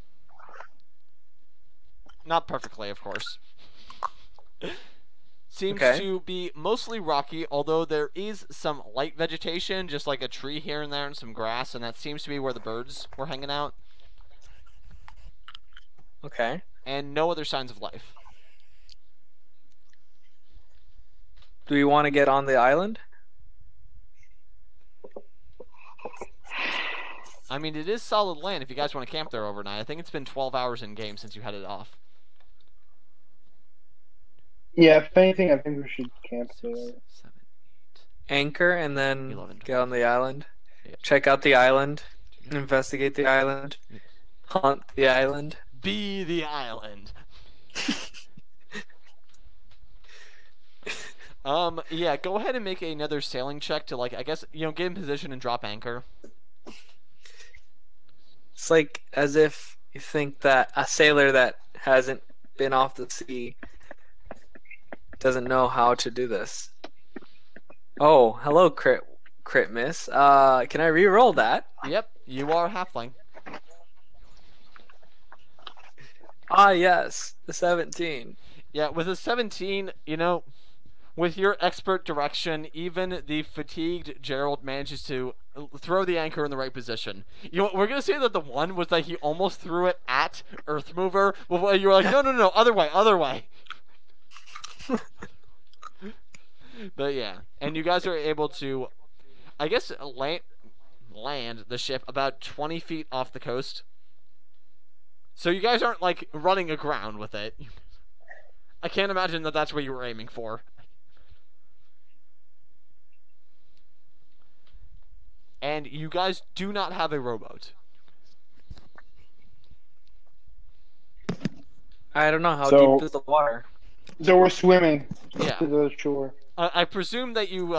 Not perfectly, of course. Seems Okay. to be mostly rocky, although there is some light vegetation, just like a tree here and there and some grass, and that seems to be where the birds were hanging out. Okay. And no other signs of life. Do we want to get on the island? I mean, it is solid land if you guys want to camp there overnight. I think it's been 12 hours in game since you headed off. Yeah, if anything, I think we should camp there. 7, Anchor and then 11, get on the island. Yeah. Check out the island. Investigate the island. Hunt the island. Be the island. Yeah, go ahead and make another sailing check to, like, I guess, get in position and drop anchor. It's like as if you think that a sailor that hasn't been off the sea doesn't know how to do this. Oh, hello, crit miss. Can I re-roll that? Yep, you are halfling. Ah, yes, the 17. Yeah, with a 17, with your expert direction, even the fatigued Gerald manages to throw the anchor in the right position. We're gonna say that the one was that he almost threw it at Earthmover. Well, you were like, no, other way. But yeah, and you guys are able to, I guess, land the ship about 20 feet off the coast. So you guys aren't like running aground with it. I can't imagine that that's what you were aiming for. And you guys do not have a rowboat. I don't know how So- deep is the water. So we're swimming Yeah. to the shore. I presume that you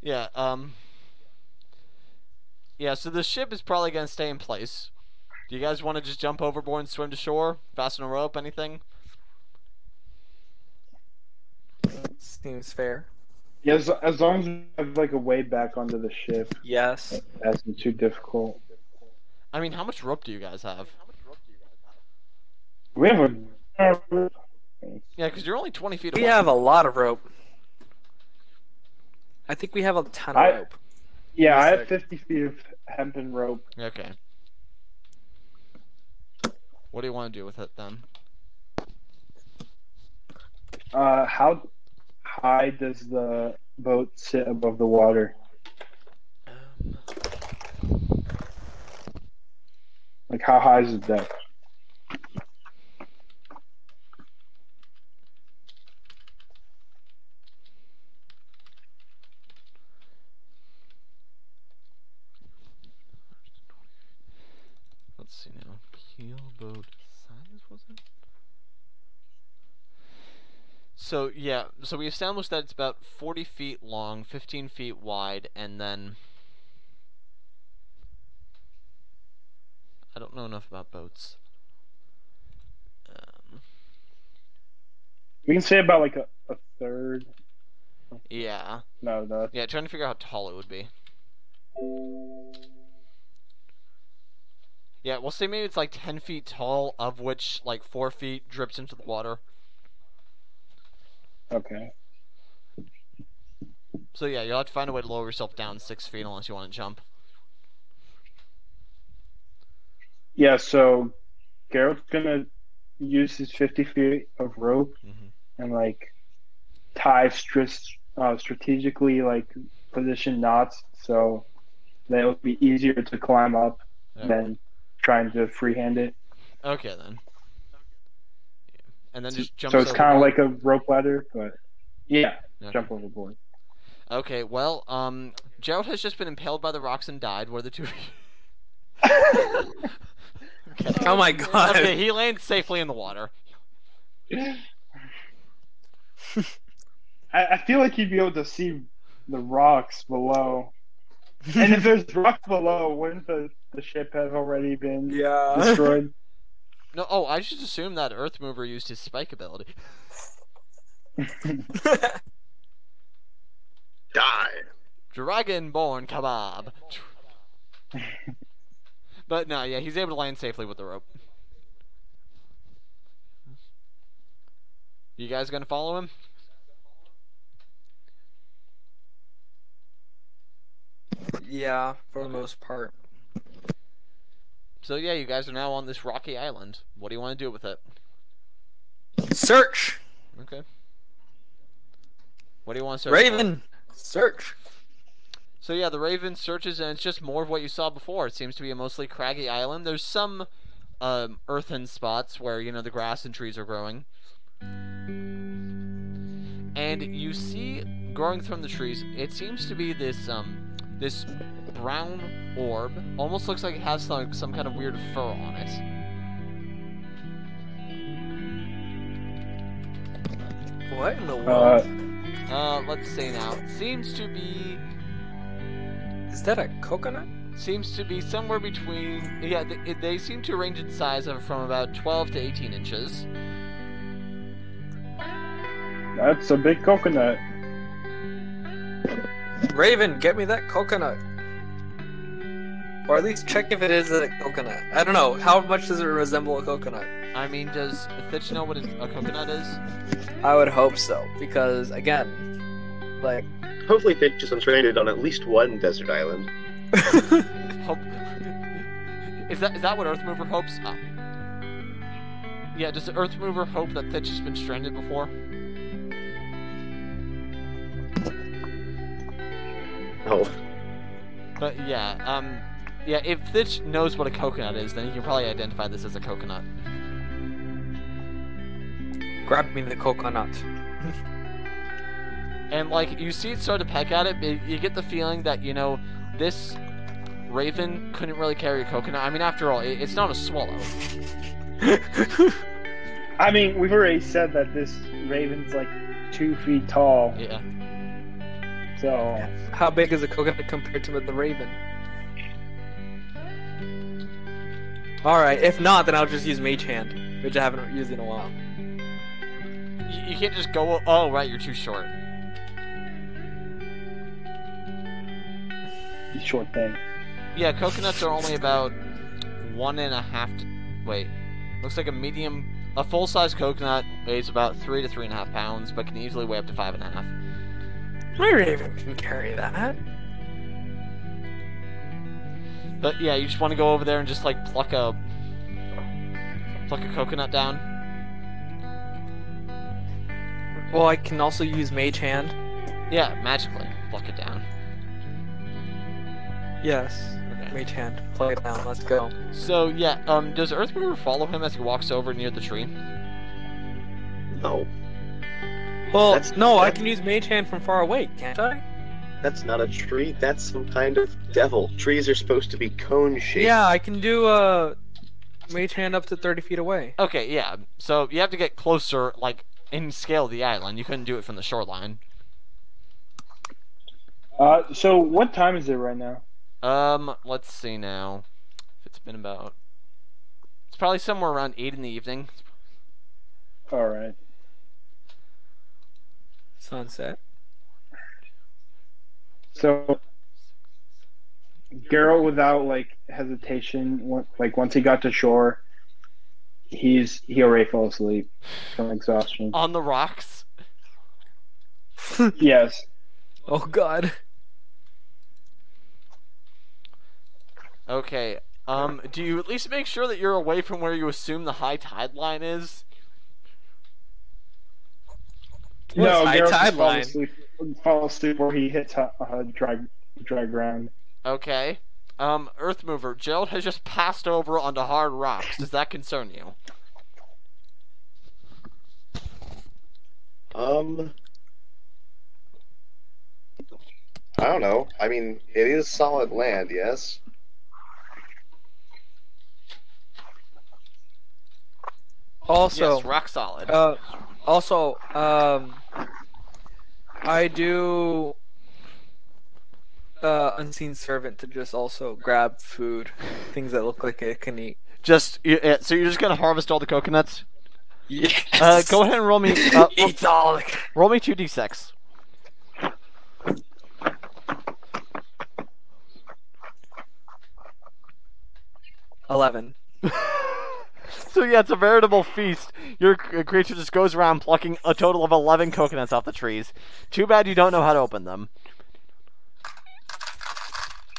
yeah, yeah, so the ship is probably gonna stay in place. Do you guys want to just jump overboard and swim to shore? Fasten a rope, anything? Seems fair. Yeah, as long as we have like a way back onto the ship, Yes. that's not too difficult. I mean, how much rope do you guys have? We have a. Yeah, because you're only 20 feet away. We have a lot of rope. I think we have a ton of I- rope. Yeah, I Yes, have 50 feet of hempen rope. Okay. What do you want to do with it then? How high does the boat sit above the water? Like, how high is the deck? Let's see now. Keelboat size, was it? So, yeah. So we established that it's about 40 feet long, 15 feet wide, and then... I don't know enough about boats. We can say about like a third. Yeah. No. Yeah, trying to figure out how tall it would be. Yeah, we'll say maybe it's like 10 feet tall, of which like 4 feet drips into the water. Okay. So yeah, you'll have to find a way to lower yourself down 6 feet unless you want to jump. Yeah, so Garrett's gonna use his 50 feet of rope Mhm. and like tie strategically like position knots so that it would be easier to climb up Yeah. than trying to freehand it. Okay then. Yeah. And then just jump. So it's kind of like a rope ladder, but yeah, Okay. jump overboard. Okay, well, Gerald has just been impaled by the rocks and died. Where the two? Okay. Oh my god. Okay, he lands safely in the water. I feel like you'd be able to see the rocks below. And if there's rocks below, wouldn't the ship have already been Yeah. destroyed? No, I just assumed that Earthmover used his spike ability. Die. Dragonborn kebab. But no, yeah, he's able to land safely with the rope. You guys gonna follow him? Yeah, for the most part. So yeah, you guys are now on this rocky island. What do you want to do with it? Search. Okay. What do you want to search Raven, search. So yeah, the Raven searches, and it's just more of what you saw before. It seems to be a mostly craggy island. There's some earthen spots where, you know, the grass and trees are growing. And you see, growing from the trees, it seems to be this this brown orb. Almost looks like it has some kind of weird fur on it. What in the world? Let's see now. It seems to be Is that a coconut? Seems to be somewhere between... Yeah, they seem to range in size of from about 12 to 18 inches. That's a big coconut. Raven, get me that coconut. Or at least check if it is a coconut. I don't know. How much does it resemble a coconut? I mean, does Thitch know what a coconut is? I would hope so. Because, again, like... Hopefully Fitch is stranded on at least one desert island. Hope... Is that what Earthmover hopes? Yeah, does the Earthmover hope that Thitch has been stranded before? No. But yeah, yeah, if Thitch knows what a coconut is, then he can probably identify this as a coconut. Grab me the coconut. And, like, you see it start to peck at it, but you get the feeling that, you know, this raven couldn't really carry a coconut. I mean, after all, it's not a swallow. I mean, we've already said that this raven's like 2 feet tall. Yeah. So How big is a coconut compared to the raven? Alright, if not, then I'll just use Mage Hand, which I haven't used in a while. You can't just go, oh, right, you're too short. short thing. Yeah, coconuts are only about 1.5 wait. Looks like a full-size coconut weighs about 3 to 3.5 pounds, but can easily weigh up to 5.5. My raven can carry that. But yeah, you just want to go over there and just like pluck a coconut down. Well, I can also use Mage Hand. Yeah, magically pluck it down. Yes. Okay. Mage Hand. Plug it down. Let's go. So yeah, does Earthmover follow him as he walks over near the tree? No. Well, no, I can use Mage Hand from far away, can't I? That's not a tree. That's some kind of devil. Trees are supposed to be cone-shaped. Yeah, I can do Mage Hand up to 30 feet away. Okay, yeah. So you have to get closer, like in scale of the island. You couldn't do it from the shoreline. So what time is it right now? Let's see now. It's been about... It's probably somewhere around 8 in the evening. Alright. Sunset. So, Geralt, without like hesitation, once he got to shore, he already fell asleep from exhaustion. On the rocks? Yes. Oh god. Okay, do you at least make sure that you're away from where you assume the high tide line is? No, high Geralt tide just line? fall asleep where he hits dry ground. Okay. Earthmover, Gerald has just passed over onto hard rocks. Does that concern you? I don't know. I mean, it is solid land, yes. Also, Yes, rock solid. also, I do Unseen Servant to just also grab food, things that look like I can eat. So you're just gonna harvest all the coconuts? Yes. Go ahead and roll me. Eat all. Roll me 2d6. $11. So yeah, it's a veritable feast. Your creature just goes around plucking a total of 11 coconuts off the trees. Too bad you don't know how to open them.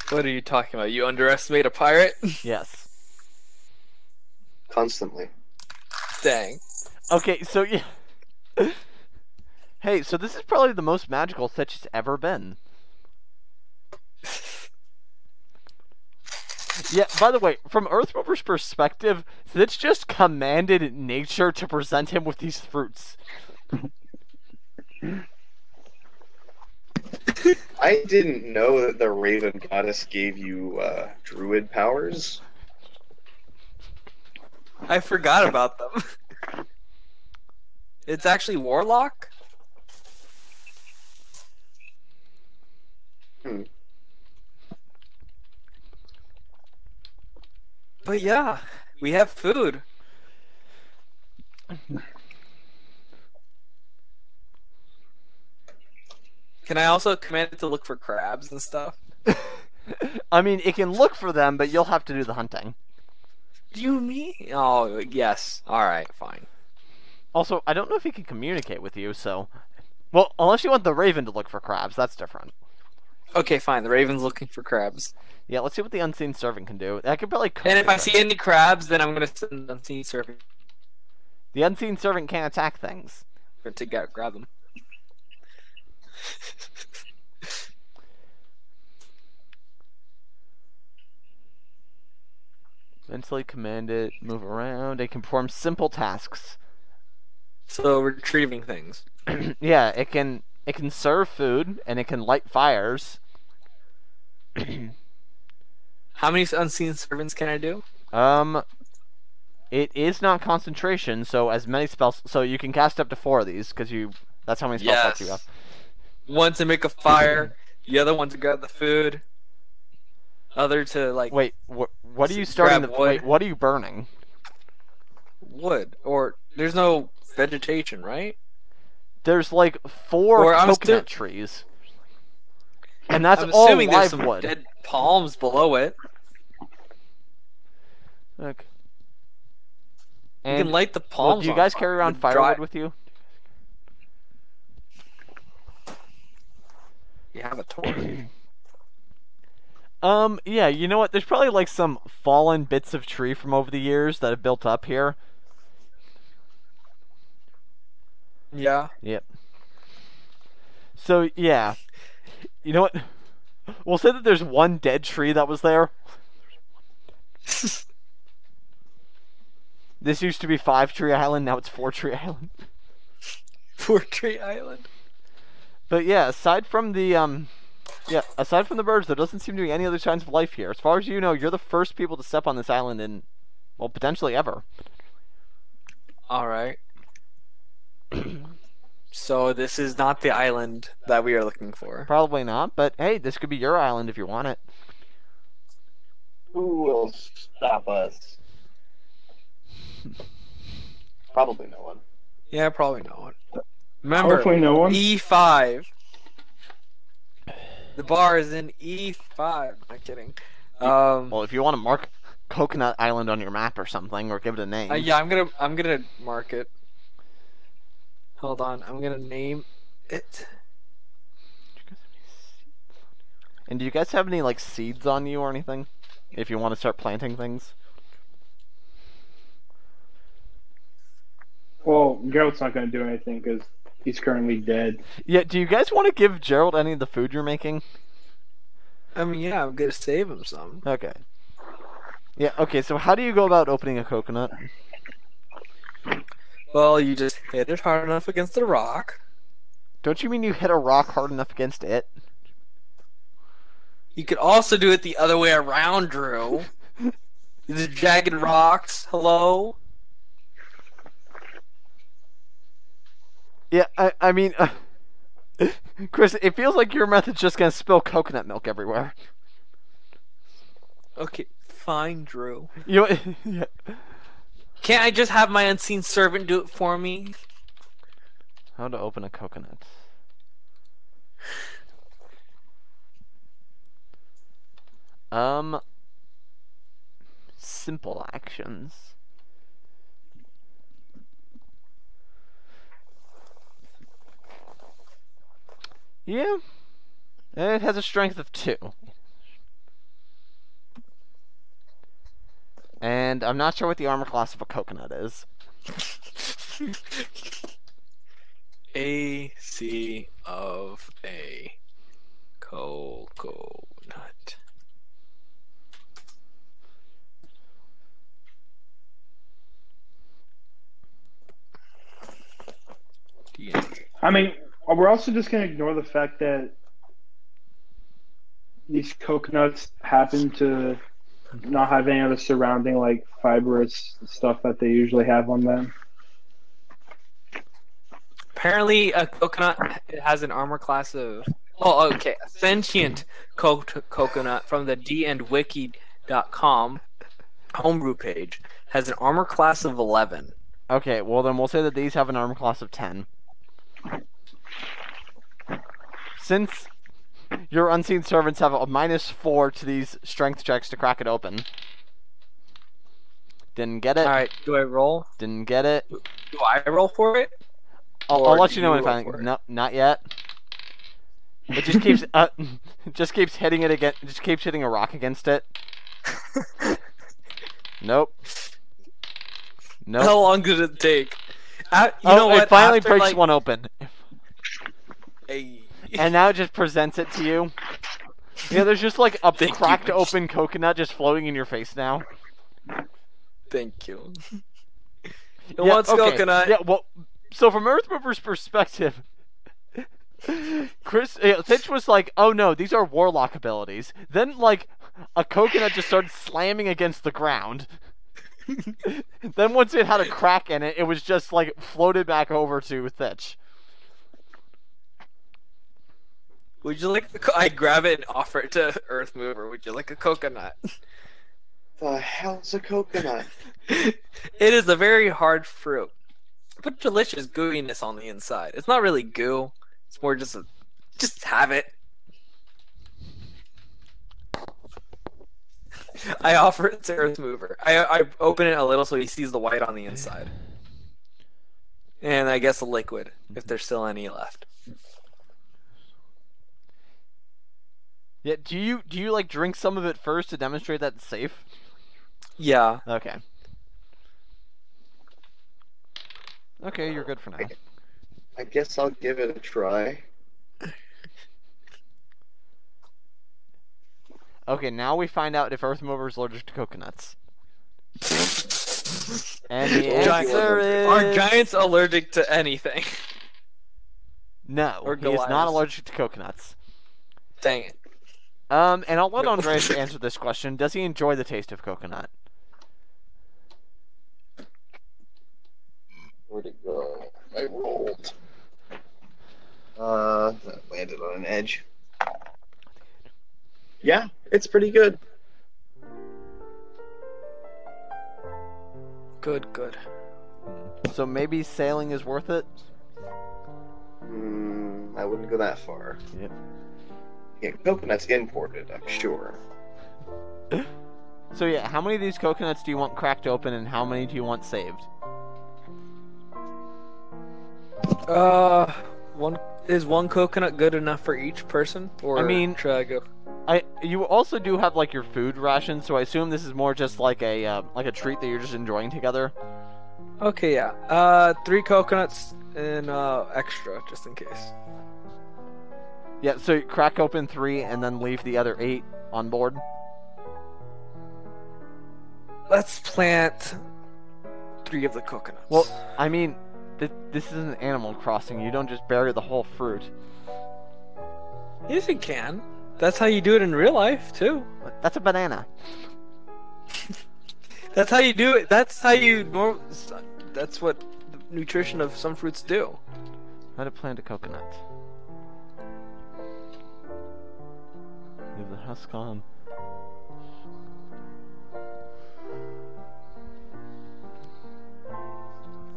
What are you talking about? You underestimate a pirate? Yes. Constantly. Dang. Okay, so yeah. Hey, so this is probably the most magical Stitch has ever been. Yeah, by the way, from Earthmover's perspective, Stitch just commanded nature to present him with these fruits. I didn't know that the Raven Goddess gave you druid powers. I forgot about them. It's actually Warlock? Hmm. But yeah, we have food. Can I also command it to look for crabs and stuff? I mean, it can look for them, but you'll have to do the hunting. Do you mean? Oh, yes. Alright, fine. Also, I don't know if he can communicate with you, so... Well, unless you want the Raven to look for crabs, that's different. Okay, fine. The Raven's looking for crabs. Yeah, let's see what the Unseen Servant can do. I could probably cook And if the I crab. see any crabs, then I'm gonna send the unseen servant The Unseen Servant can't attack things. to grab them. Mentally command it, move around. It can perform simple tasks. So retrieving things. Yeah, it can serve food and it can light fires. How many unseen servants can I do? It is not concentration, so as many spells. So you can cast up to 4 of these because that's how many spell slots you have. One to make a fire, the other one to grab the food, other to like Wait, what are you starting? grab wood. Wait, what are you burning? wood. Or there's no vegetation, right? There's like 4 Or I'm coconut trees, and that's I'm all assuming there's live some wood. dead palms below it. Okay. You And can light the well, palms. do you on guys fire. carry around The firewood dry- with you? You have a torch. Yeah, you know what? There's probably like some fallen bits of tree from over the years that have built up here. Yeah. Yep. So, yeah. You know what? We'll say that there's one dead tree that was there. This used to be 5 Tree Island, now it's 4 Tree Island. Tree Island. But yeah, aside from the birds, there doesn't seem to be any other signs of life here. As far as you know, you're the first people to step on this island in, well, potentially ever. All right. So this is not the island that we are looking for. Probably not, but hey, this could be your island if you want it. Who will stop us? Probably no one. Yeah, probably no one. Remember, Hopefully no one. E5. The bar is in E5. Not kidding. Well, if you want to mark Coconut Island on your map or something, or give it a name. Yeah, I'm gonna mark it. Hold on, I'm gonna name it. And do you guys have any like seeds on you or anything? If you want to start planting things. Well, Geralt's not going to do anything because he's currently dead. Yeah, do you guys want to give Gerald any of the food you're making? I mean, yeah, I'm gonna save him some. Okay. Yeah, okay, so how do you go about opening a coconut? Well, you just hit it hard enough against the rock. Don't you mean you hit a rock hard enough against it? You could also do it the other way around, Drew. The jagged rocks. Hello. Yeah, I mean, Chris, it feels like your method's just gonna spill coconut milk everywhere. Okay, fine, Drew. You know, yeah. Can't I just have my unseen servant do it for me? How to open a coconut? Simple actions. Yeah. It has a strength of 2. And I'm not sure what the armor class of a coconut is. AC of a coconut. I mean, we're also just going to ignore the fact that these coconuts happen to not have any of the surrounding like fibrous stuff that they usually have on them. Apparently, a coconut has an armor class of. Oh, okay. A sentient coconut from the dndwiki.com homebrew page has an armor class of 11. Okay, well then we'll say that these have an armor class of 10. Since your unseen servants have a -4 to these strength checks to crack it open. Didn't get it. Alright, do I roll? Didn't get it. Do I roll for it? I'll let you know do if you I roll for it? no, not yet. It just keeps just keeps hitting it again. Just keeps hitting a rock against it. Nope. Nope. How long did it take? You know what? It finally After, breaks like, one open. a- And now it just presents it to you. Yeah, there's just like a Thank cracked you. open coconut just floating in your face now. Thank you. It Yeah, wants okay. coconut. Yeah, well, so from Earthmover's perspective, Fitch was like, "Oh no, these are warlock abilities." Then, like, a coconut just started slamming against the ground. Then once it had a crack in it, it was just like floated back over to Fitch. Would you like I grab it and offer it to Earthmover. Would you like a coconut? The hell's a coconut? It is a very hard fruit, but delicious gooiness on the inside. It's not really goo. It's more just have it. I offer it to Earthmover. I open it a little so he sees the white on the inside, and I guess a liquid if there's still any left. Yeah, do you like drink some of it first to demonstrate that it's safe? Yeah. Okay. Okay, you're good for now. I guess I'll give it a try. Okay, now we find out if Earthmover is allergic to coconuts. And the answer is Are giants allergic to anything? no. or He is not Goliaths? allergic to coconuts. Dang it. And I'll let Andreas answer this question. Does he enjoy the taste of coconut? Where'd it go? I rolled. That landed on an edge. Yeah, it's pretty good. Good. So maybe sailing is worth it? I wouldn't go that far. Yep. Yeah, coconut's imported, I'm sure. So yeah, how many of these coconuts do you want cracked open and how many do you want saved? Is one coconut good enough for each person? Or I mean- should I go? You also do have like your food ration, so I assume this is more just like a treat that you're just enjoying together. Okay, yeah. 3 coconuts and extra just in case. Yeah, so you crack open 3 and then leave the other 8 on board. Let's plant 3 of the coconuts. Well, I mean, this is an Animal Crossing. You don't just bury the whole fruit. yes, you can. That's how you do it in real life too. That's a banana. That's how you do it. That's what the nutrition of some fruits do. How to plant a coconut. Leave the husk on.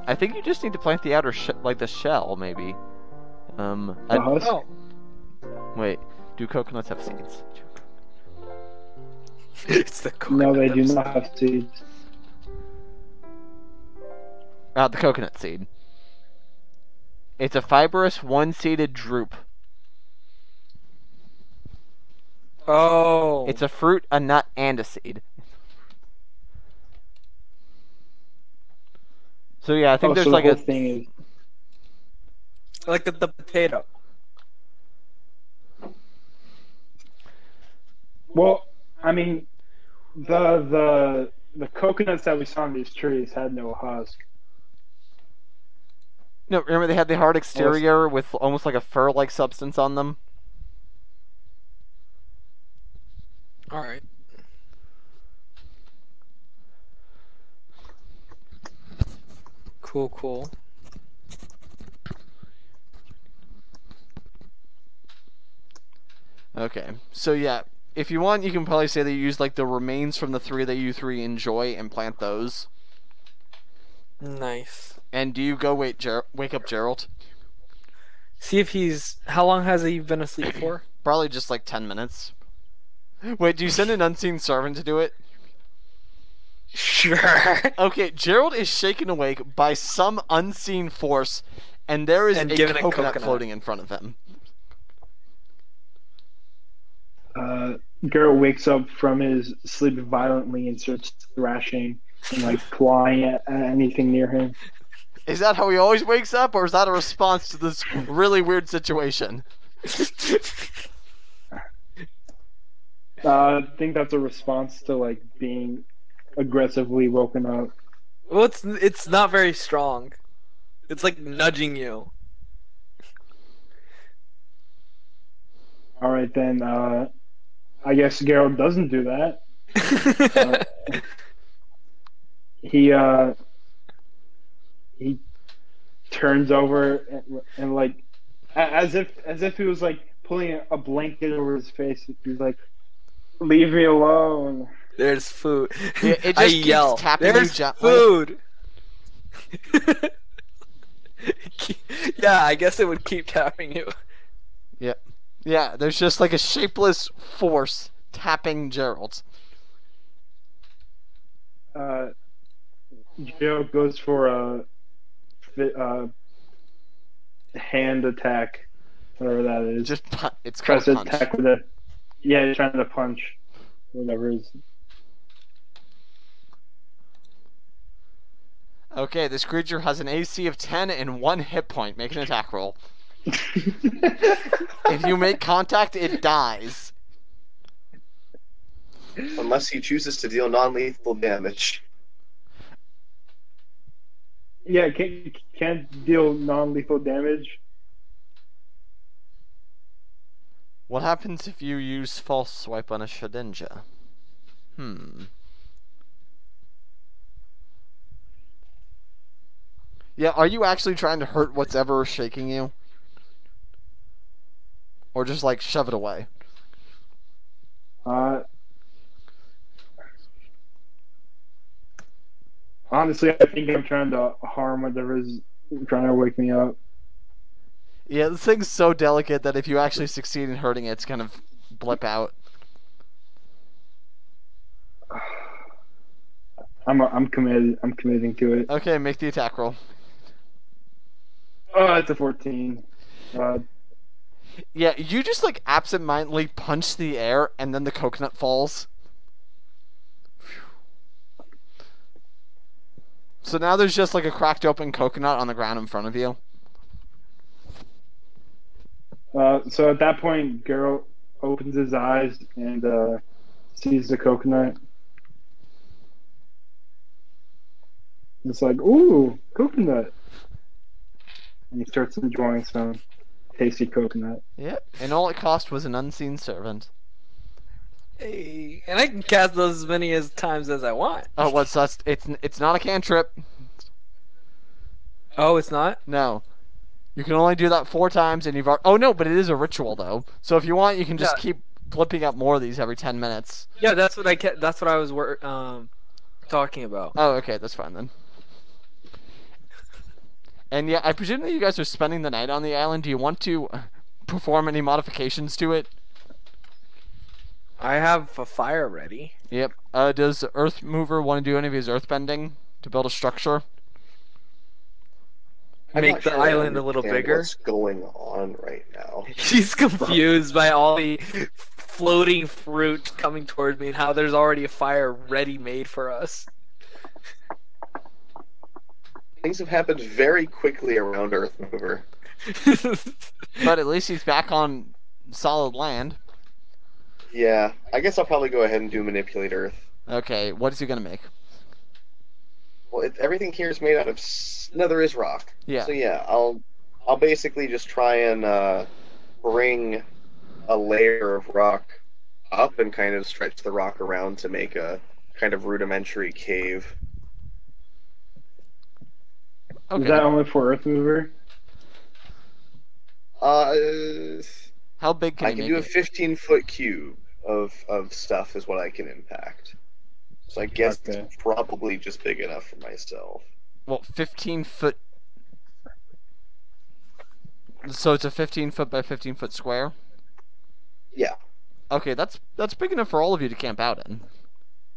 I think you just need to plant the outer like the shell, maybe. The husk? Oh, Wait, do coconuts have seeds? it's the coconut. No, they do themselves. not have seeds. The coconut seed. It's a fibrous, one-seeded drupe. Oh, It's a fruit, a nut, and a seed. So yeah, I think So there's the like whole a thing is like the potato. Well, I mean, the coconuts that we saw on these trees had no husk. No, remember they had the hard exterior with almost like a fur-like substance on them? All right. Cool, cool. Okay, so yeah, if you want, you can probably say that you use like the remains from the three that you three enjoy and plant those. Nice. And do you go wake up Gerald? See if he's. How long has he been asleep for? Probably just like 10 minutes. Wait, do you send an unseen servant to do it? Sure. Okay, Gerald is shaken awake by some unseen force, and there is And a given a coconut coconut. floating in front of him. Geralt wakes up from his sleep violently and starts thrashing and like clawing at anything near him. Is that how he always wakes up, or is that a response to this really weird situation? I think that's a response to like being aggressively woken up. Well, it's not very strong. It's like nudging you. All right, then. I guess Geralt doesn't do that. He turns over and like as if he was like pulling a blanket over his face. He's like, "Leave me alone." There's food. Yeah, it just I keeps yell. tapping you There's gently." food. Yeah, I guess it would keep tapping you. Yeah, there's just like a shapeless force tapping Gerald. Geralt goes for a hand attack, whatever that is. It's Tries called to punch. attack with a he's trying to punch whatever it is. Okay, this creature has an AC of 10 and 1 hit point. Make an attack roll. If you make contact, it dies. Unless he chooses to deal non-lethal damage. Yeah, can't deal non-lethal damage. What happens if you use false swipe on a Shedinja? Yeah, are you actually trying to hurt what's ever shaking you? Or just like shove it away? Honestly, I think I'm trying to harm whatever's trying to wake me up. Yeah, this thing's so delicate that if you actually succeed in hurting it, it's gonna blip out. I'm committed. I'm committing to it. Okay, make the attack roll. Oh, it's a 14. Yeah, you just like absentmindedly punch the air and then the coconut falls. So now there's just like a cracked open coconut on the ground in front of you. So at that point, Geralt opens his eyes and sees the coconut. It's like, ooh, coconut. And he starts enjoying some tasty coconut. Yep, and all it cost was an unseen servant. Hey, and I can cast those as many as times as I want. Oh, what's that? It's not a cantrip. Oh, it's not? No. You can only do that 4 times, and you've already... Oh, no, but it is a ritual, though. So if you want, you can just keep flipping up more of these every 10 minutes. Yeah, that's what I was talking about. Oh, okay, that's fine, then. And yeah, I presume that you guys are spending the night on the island. Do you want to perform any modifications to it? I have a fire ready. Yep. Does Earth Mover want to do any of his earthbending to build a structure? I'm Make not the sure I island a little understand bigger. What's going on right now? She's confused by all the floating fruit coming towards me and how there's already a fire ready made for us. Things have happened very quickly around Earth Mover. But at least he's back on solid land. Yeah, I guess I'll probably go ahead and do manipulate Earth. Okay, what is he gonna make? Well, everything here is made out of no, there is rock. Yeah. So yeah, I'll basically just try and bring a layer of rock up and kind of stretch the rock around to make a kind of rudimentary cave. Okay. Is that only for Earth Mover? How big can I you can make do a it? 15-foot cube of stuff is what I can impact. So I guess Okay. it's probably just big enough for myself. Well, 15 foot. So it's a 15 foot by 15 foot square. Yeah. Okay, that's big enough for all of you to camp out in.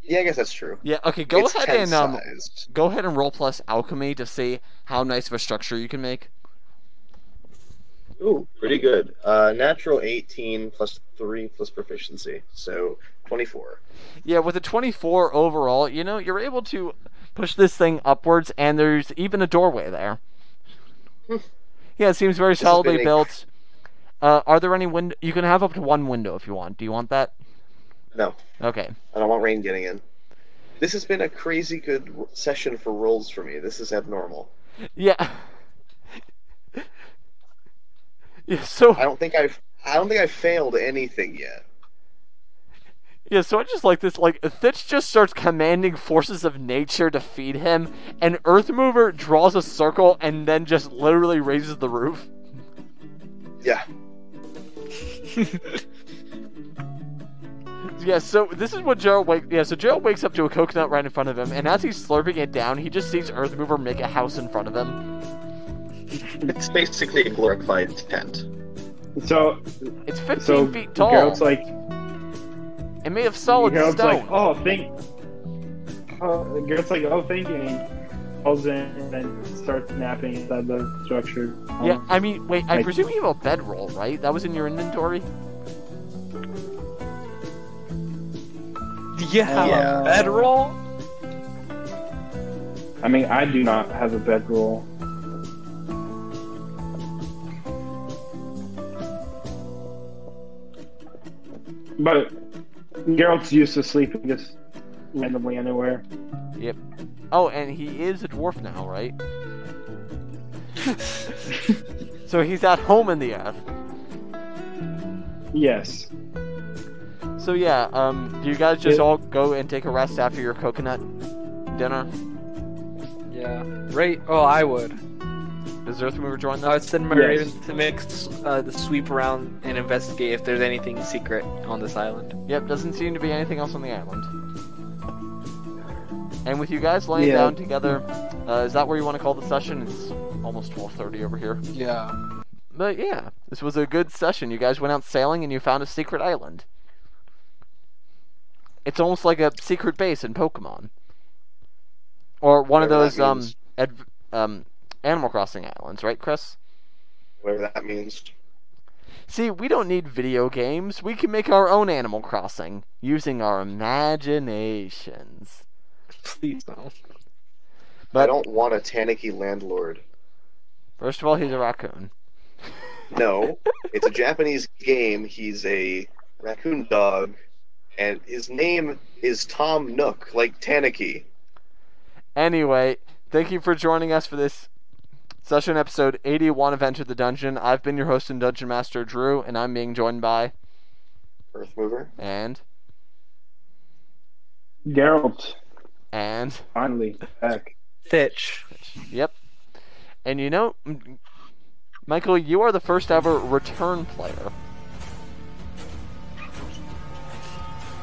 Yeah, I guess that's true. Yeah. Okay, go It's ahead and tent-sized. go ahead and roll plus alchemy to see how nice of a structure you can make. Ooh, pretty good. Natural 18 plus 3 plus proficiency, so 24. Yeah, with a 24 overall, you're able to push this thing upwards, and there's even a doorway there. Yeah, it seems very has solidly been built. Are there any window? You can have up to one window if you want. Do you want that? No, Okay. I don't want rain getting in. This has been a crazy good session for rolls for me. This is abnormal. Yeah. Yeah. So. I don't think I've failed anything yet. Yeah, so I just like this. Like, Thitch just starts commanding forces of nature to feed him, and Earthmover draws a circle and then just literally raises the roof. Yeah. Yeah, so this is what Gerald wakes. Yeah, so Gerald wakes up to a coconut right in front of him, and as he's slurping it down, he just sees Earthmover make a house in front of him. It's basically a glorified tent. So It's 15 feet tall. Geralt's like, and made of solid Geralt's stone. like, oh, Geralt's like, oh, thank you. And he falls in and then starts napping inside the structure. Yeah, I mean, wait, I like- presume you have a bedroll, right? That was in your inventory? Yeah, Yeah. bedroll. I mean, I do not have a bedroll. But Geralt's used to sleeping just randomly anywhere. Yep. Oh, and he is a dwarf now, right? So he's at home in the earth. Yes. So yeah, do you guys just all go and take a rest after your coconut dinner? Yeah. Right. Oh, I would. Does Earthmover join I them? would send my Yes. ravens to make the sweep around and investigate if there's anything secret on this island. Yep, doesn't seem to be anything else on the island. And with you guys laying Yeah. down together, is that where you want to call the session? It's almost 12:30 over here. Yeah. But yeah, this was a good session. You guys went out sailing and you found a secret island. It's almost like a secret base in Pokemon. Or one of Whatever that those means. Animal Crossing islands, right, Chris? Whatever that means. See, we don't need video games. We can make our own Animal Crossing using our imaginations. Please no. I But don't want a Tanuki landlord. first of all, he's a raccoon. No, it's a Japanese game. He's a raccoon dog, and his name is Tom Nook, like Tanuki. Anyway, thank you for joining us for this session episode 81 of Enter the Dungeon. I've been your host and Dungeon Master, Drew, and I'm being joined by... Earthmover. And... Geralt, And... finally, back. Thitch. Yep. And you know, Michael, you are the first ever return player.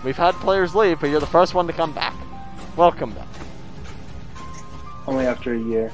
We've had players leave, but you're the first one to come back. Welcome back. Only after a year.